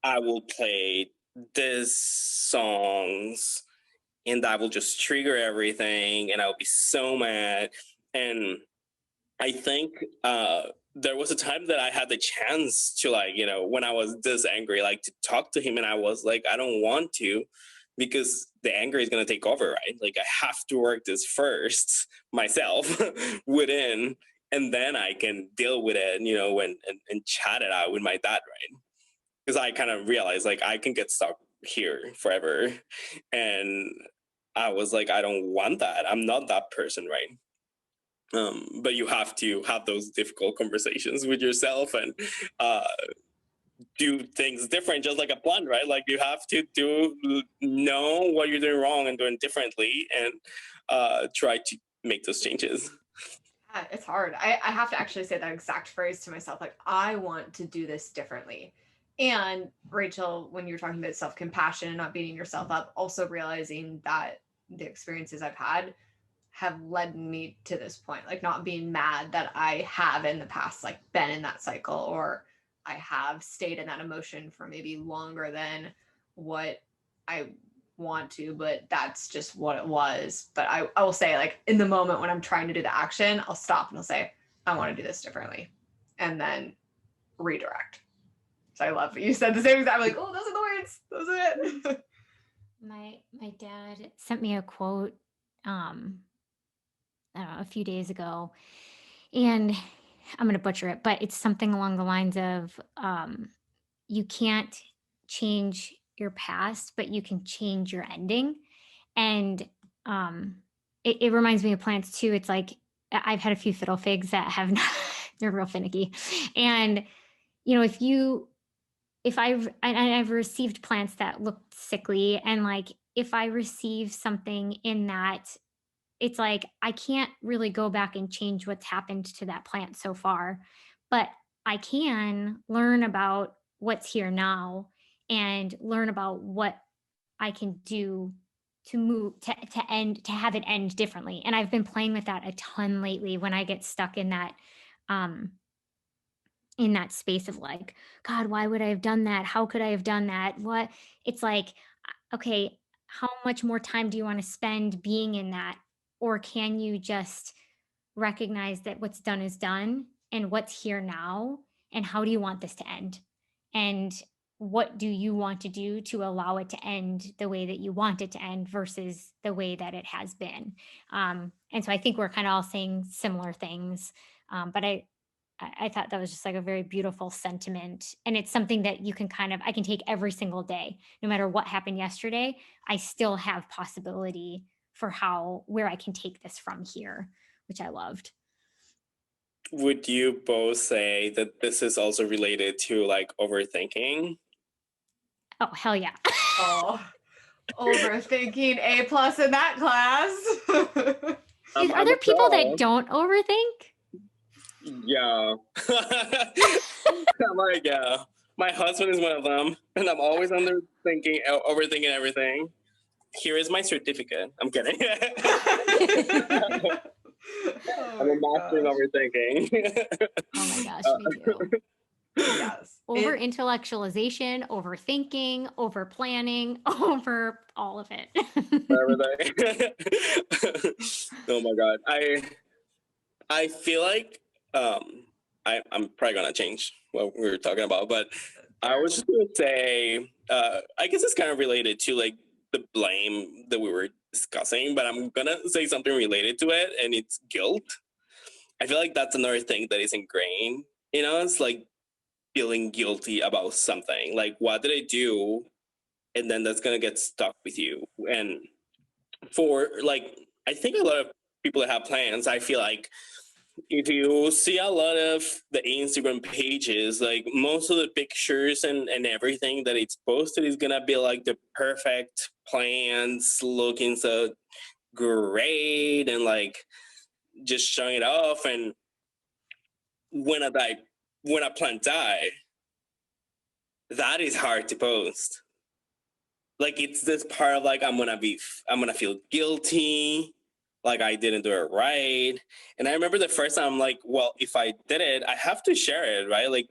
I will play this songs, and that will just trigger everything, and I'll be so mad. And I think there was a time that I had the chance to, like, when I was this angry, like to talk to him, and I was like, I don't want to, because the anger is going to take over, right? Like I have to work this first myself within, and then I can deal with it, and chat it out with my dad, right? Because I kind of realized like I can get stuck here forever. And I was like, I don't want that. I'm not that person, right? But you have to have those difficult conversations with yourself, and uh, do things different, just like a plant, right? Like you have to know what you're doing wrong and doing differently, and try to make those changes. Yeah, it's hard. I have to actually say that exact phrase to myself, like, I want to do this differently. And Rachel, when you're talking about self-compassion and not beating yourself up, also realizing that the experiences I've had have led me to this point, like not being mad that I have in the past like been in that cycle, or I have stayed in that emotion for maybe longer than what I want to, but that's just what it was. But I will say, like, in the moment when I'm trying to do the action, I'll stop and I'll say, I want to do this differently, and then redirect. So I love it. You said the same exact. I'm like, oh, those are the words. Those are it. My dad sent me a quote I don't know, a few days ago, and I'm going to butcher it, but it's something along the lines of you can't change your past, but you can change your ending. And um, it reminds me of plants too. It's like I've had a few fiddle figs that have not, they're real finicky. And, I've received plants that looked sickly. And like, if I receive something in that, it's like I can't really go back and change what's happened to that plant so far, but I can learn about what's here now and learn about what I can do to move to have it end differently. And I've been playing with that a ton lately when I get stuck um in that space of like, God, why would I have done that? How could I have done that? What? It's like, okay, how much more time do you want to spend being in that? Or can you just recognize that what's done is done and what's here now? And how do you want this to end? And what do you want to do to allow it to end the way that you want it to end versus the way that it has been? And so I think we're kind of all saying similar things. But I thought that was just like a very beautiful sentiment. And it's something that I can take every single day, no matter what happened yesterday. I still have possibility for where I can take this from here, which I loved. Would you both say that this is also related to like overthinking? Oh, hell yeah. Oh, overthinking A+ in that class. Dude, are there people that don't overthink? Yeah. Like, yeah. My husband is one of them, and I'm always overthinking everything. Here is my certificate. I'm kidding. I'm a master in overthinking. Oh my gosh, me too. Yes. Over intellectualization, overthinking, over planning, over all of it. Everything. Oh my God. I feel like I'm probably gonna change what we were talking about, but I was just gonna say I guess it's kind of related to like the blame that we were discussing, but I'm gonna say something related to it, and it's guilt. I feel like that's another thing that is ingrained in us, like feeling guilty about something. Like, what did I do? And then that's gonna get stuck with you. And for like, I think a lot of people that have plans, I feel like if you see a lot of the Instagram pages, like most of the pictures and everything that it's posted is gonna be like the perfect plants looking so great and like just showing it off. And when a plant die, that is hard to post. Like it's this part of like I'm gonna feel guilty, like I didn't do it right. And I remember the first time I'm like, well, if I did it, I have to share it, right? Like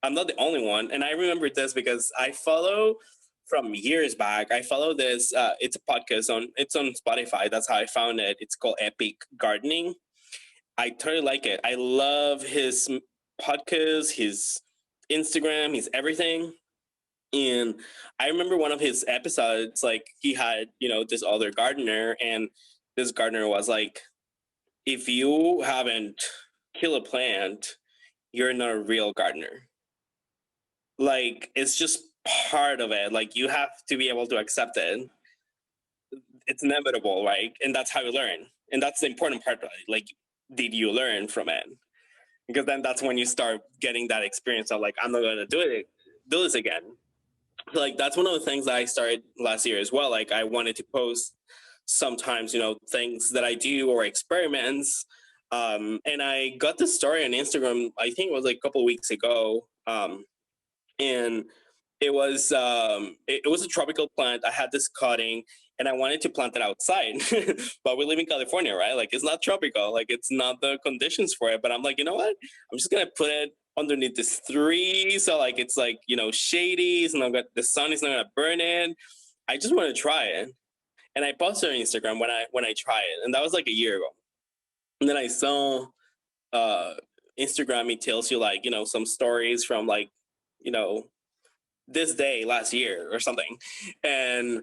I'm not the only one. And I remember this because I follow from years back. I follow this. It's a podcast it's on Spotify. That's how I found it. It's called Epic Gardening. I totally like it. I love his podcast, his Instagram, his everything. And I remember one of his episodes, like he had, this other gardener, and this gardener was like, if you haven't killed a plant, you're not a real gardener. Like, it's just part of it. Like, you have to be able to accept it. It's inevitable, right? And that's how you learn. And that's the important part, right? Like, did you learn from it? Because then that's when you start getting that experience of like, I'm not going to do this again. Like, that's one of the things that I started last year as well. Like, I wanted to post sometimes, things that I do or experiments. And I got this story on Instagram, I think it was like a couple of weeks ago. And it was a tropical plant. I had this cutting and I wanted to plant it outside, but we live in California, right? Like it's not tropical, like it's not the conditions for it. But I'm like, you know what? I'm just gonna put it underneath this tree, so like it's like shady, so the sun is not gonna burn it. I just want to try it, and I posted on Instagram when I try it, and that was like a year ago. And then I saw Instagram, it tells you like some stories from like this day last year or something. And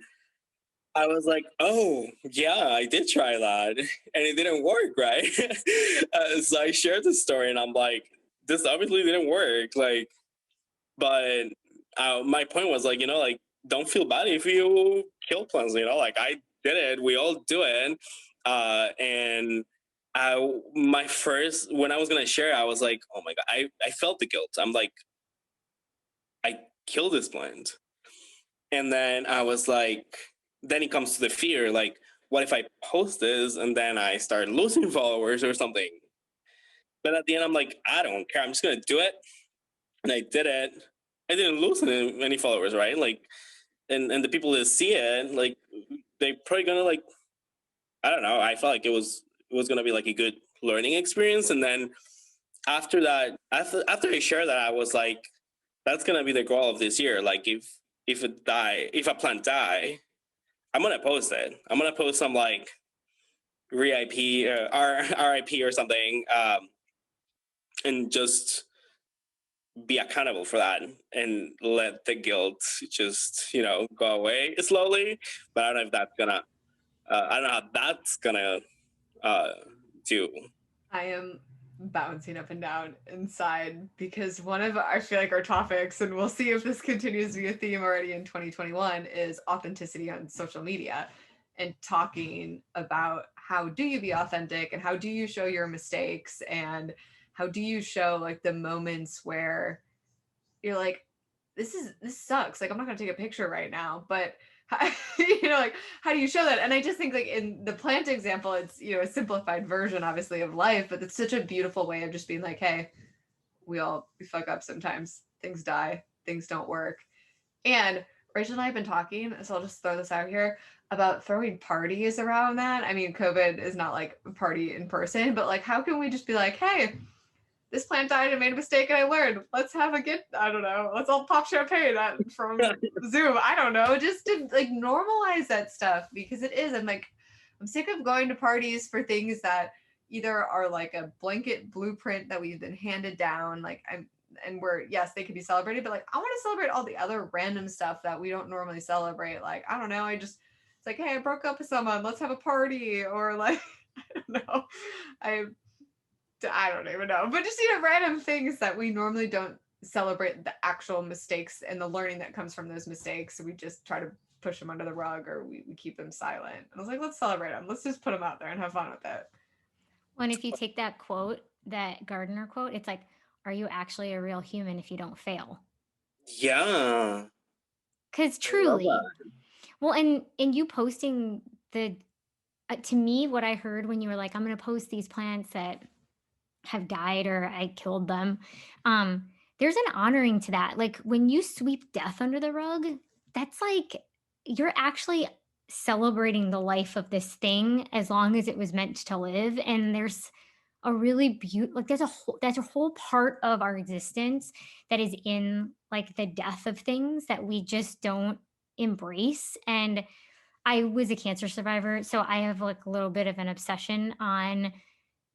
I was like, oh, yeah, I did try that. And it didn't work, right? So I shared the story and I'm like, this obviously didn't work. Like, but my point was like, don't feel bad if you kill plants, like I did it. We all do it. And when I was going to share, I was like, oh my God, I felt the guilt. I'm like, I killed this plant. And then I was like, then it comes to the fear, like, what if I post this and then I start losing followers or something? But at the end, I'm like, I don't care. I'm just going to do it. And I did it. I didn't lose any followers, right? Like, and the people that see it, like, they probably going to, like, I don't know. I felt like it was going to be like a good learning experience. And then after that, after I shared that, I was like, that's going to be the goal of this year. Like, if a plant die, I'm going to post it. I'm going to post some like RIP or something, and just be accountable for that and let the guilt just, go away slowly. But I don't know if that's gonna, I don't know how that's gonna do. I am bouncing up and down inside because one of I feel like our topics, and we'll see if this continues to be a theme already in 2021, is authenticity on social media and talking about how do you be authentic and how do you show your mistakes and how do you show like the moments where you're like, this sucks. Like, I'm not going to take a picture right now, but like, how do you show that? And I just think like in the plant example, it's, a simplified version obviously of life, but it's such a beautiful way of just being like, hey, we fuck up sometimes. Things die, things don't work. And Rachel and I have been talking, so I'll just throw this out here, about throwing parties around that. I mean, COVID is not like a party in person, but like, how can we just be like, hey, this plant died and made a mistake and I learned. Let's have I don't know. Let's all pop champagne from Zoom. I don't know. Just to like normalize that stuff because it is. I'm sick of going to parties for things that either are like a blanket blueprint that we've been handed down. Yes, they could be celebrated, but like I want to celebrate all the other random stuff that we don't normally celebrate. Like, I don't know. It's like, hey, I broke up with someone. Let's have a party. Or like, I don't know. I don't even know, but just random things that we normally don't celebrate the actual mistakes and the learning that comes from those mistakes. So we just try to push them under the rug or we keep them silent. And I was like, let's celebrate them. Let's just put them out there and have fun with it. Well, and if you take that quote, that Gardner quote, it's like, are you actually a real human if you don't fail? Yeah. Because truly, well, and you posting to me, what I heard when you were like, I'm going to post these plants that have died or I killed them. There's an honoring to that. Like when you sweep death under the rug, that's like, you're actually celebrating the life of this thing as long as it was meant to live. And there's a really beautiful, like that's a whole part of our existence that is in like the death of things that we just don't embrace. And I was a cancer survivor, so I have like a little bit of an obsession on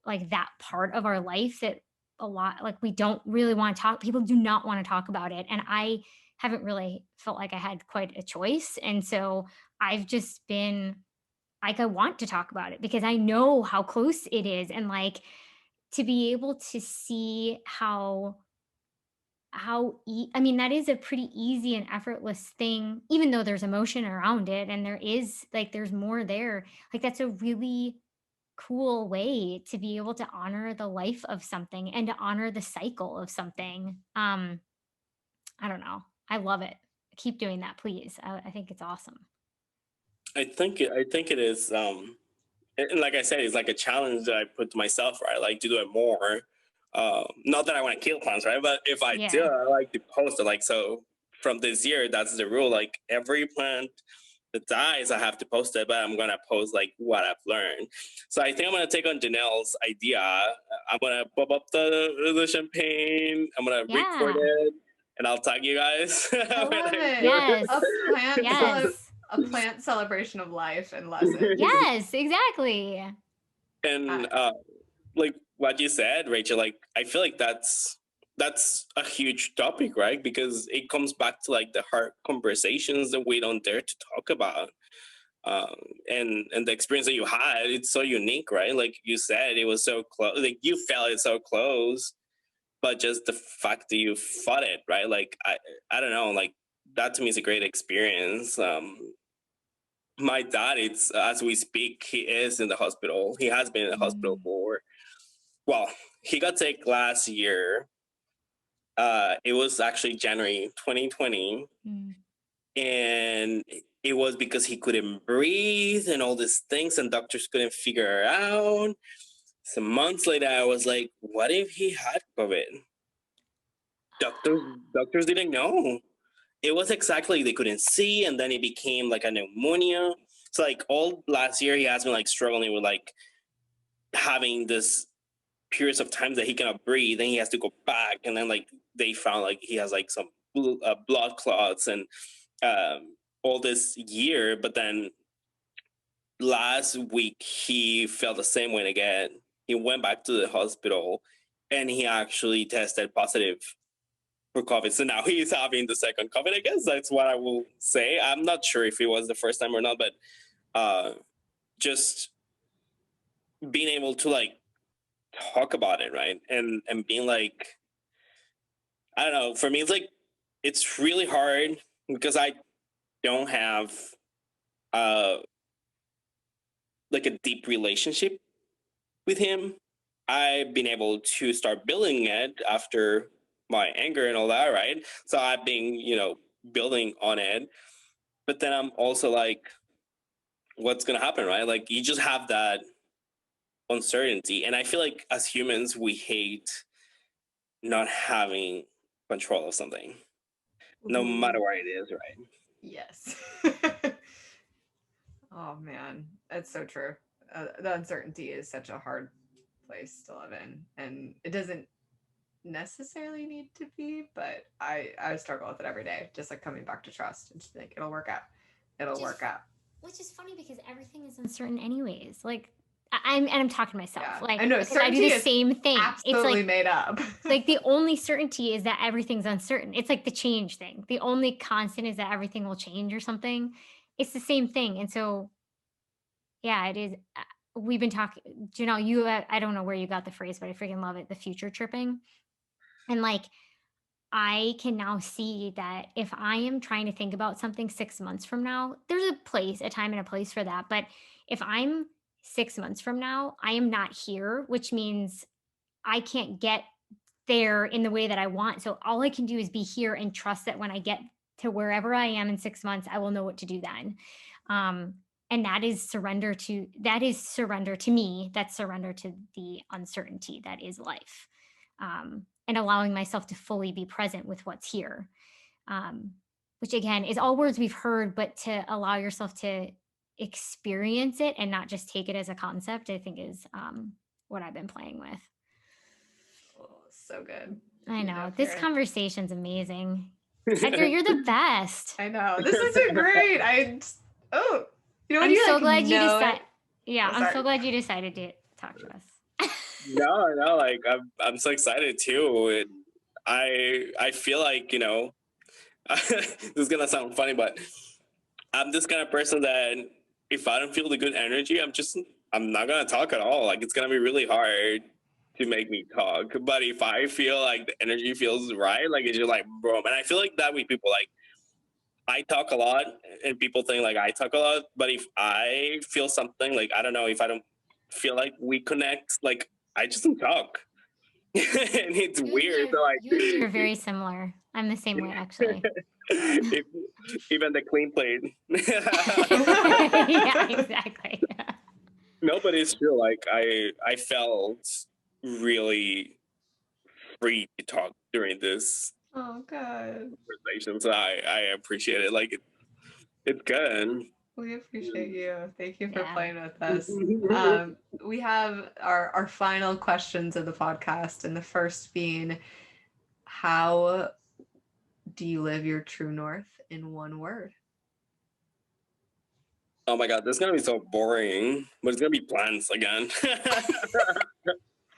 like that part of our life that a lot, like we don't really want to talk, people do not want to talk about it. And I haven't really felt like I had quite a choice. And so I've just been like, I want to talk about it because I know how close it is. And like to be able to see I mean, that is a pretty easy and effortless thing, even though there's emotion around it and there is like, there's more there. Like that's a really cool way to be able to honor the life of something and to honor the cycle of something. I don't know. I love it. Keep doing that, please. I think it's awesome. I think it is. And like I said, it's like a challenge that I put to myself, right? I like to do it more. Not that I want to kill plants, right? But if I do, I like to post it. Like, so from this year, that's the rule. Like every plant that dies, I have to post it, but I'm going to post like what I've learned. So I think I'm going to take on Jenell's idea. I'm going to pop up the champagne. I'm going to record it and I'll tag you guys. I love it. Yes. A plant celebration of life and lessons. Yes, exactly. And like what you said, Rachel, like I feel like that's that's a huge topic, right? Because it comes back to like the hard conversations that we don't dare to talk about. And the experience that you had, it's so unique, right? Like you said, it was so close, like you felt it so close, but just the fact that you fought it, right? Like I don't know, like that to me is a great experience. My dad, it's as we speak, he is in the hospital. He has been in the hospital for, well, he got sick last year. It was actually January 2020. And it was because he couldn't breathe and all these things, and doctors couldn't figure it out. Some months later, I was like, what if he had COVID? Doctors didn't know. It was exactly, they couldn't see, and then it became like a pneumonia. So like all last year, he has been like struggling with like having this periods of time that he cannot breathe, and he has to go back, and then like they found like he has like some blood clots and all this year. But then last week he felt the same way again. He went back to the hospital and he actually tested positive for COVID. So now he's having the second COVID, I guess. That's what I will say. I'm not sure if it was the first time or not, but just being able to like talk about it, right? And being like, I don't know, for me, it's like, it's really hard because I don't have like a deep relationship with him. I've been able to start building it after my anger and all that, right? So I've been, building on it. But then I'm also like, what's going to happen, right? Like, you just have that uncertainty. And I feel like as humans, we hate not having control of something, no matter what it is, right? Yes. Oh man, that's so true. The uncertainty is such a hard place to live in, and it doesn't necessarily need to be, but I struggle with it every day, just like coming back to trust and just think it'll work out. It'll work out. Which is funny because everything is uncertain anyways. Like I'm talking to myself. Yeah. Like I know, because I do the same thing. Absolutely It's like made up. like the only certainty is that everything's uncertain. It's like the change thing. The only constant is that everything will change or something. It's the same thing. And so yeah, it is. We've been talking, Jenell, I don't know where you got the phrase, but I freaking love it. The future tripping. And like, I can now see that if I am trying to think about something 6 months from now, there's a time and a place for that. But if I'm 6 months from now, I am not here, which means I can't get there in the way that I want. So all I can do is be here and trust that when I get to wherever I am in 6 months, I will know what to do then. And that is surrender to me. That's surrender to the uncertainty that is life. And allowing myself to fully be present with what's here. Which again is all words we've heard, but to allow yourself to experience it and not just take it as a concept, I think is what I've been playing with. Oh, so good. I know. This conversation's amazing. Edgar, you're the best. I know. This is so great. I'm so glad you decided. Yeah, I'm so glad you decided to talk to us. No, like I'm so excited too. I feel like, this is gonna sound funny, but I'm this kind of person that if I don't feel the good energy, I'm not gonna talk at all. Like, it's gonna be really hard to make me talk. But if I feel like the energy feels right, like it's just like boom. And I feel like that with people, like I talk a lot and people think like I talk a lot, but if I feel something, like I don't know, if I don't feel like we connect, like I just don't talk. And it's weird. So like, you're very similar. I'm the same way, actually. Even the clean plate. Yeah, exactly. No, but it's true. Like I felt really free to talk during this conversation. So I appreciate it. Like it's good. We appreciate you. Thank you for playing with us. We have our final questions of the podcast, and the first being, how do you live your true north in one word? Oh my God, this is gonna be so boring, but it's gonna be plants again.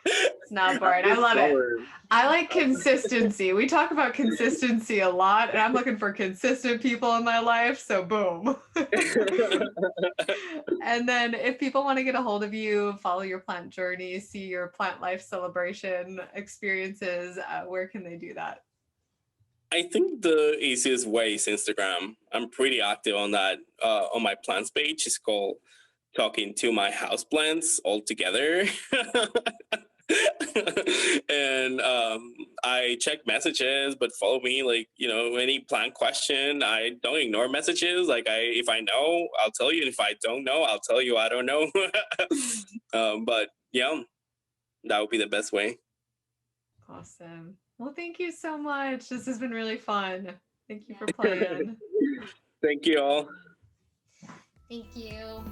It's not boring. I love it. I like consistency. We talk about consistency a lot, and I'm looking for consistent people in my life. So boom. And then if people want to get a hold of you, follow your plant journey, see your plant life celebration experiences, where can they do that? I think the easiest way is Instagram. I'm pretty active on that. On my plants page, it's called Talking to My Houseplants All Together. And I check messages, but follow me. Like, any plant question, I don't ignore messages. Like, if I know, I'll tell you. And if I don't know, I'll tell you I don't know. But yeah, that would be the best way. Awesome. Well, thank you so much. This has been really fun. Thank you for playing. Thank you all. Thank you.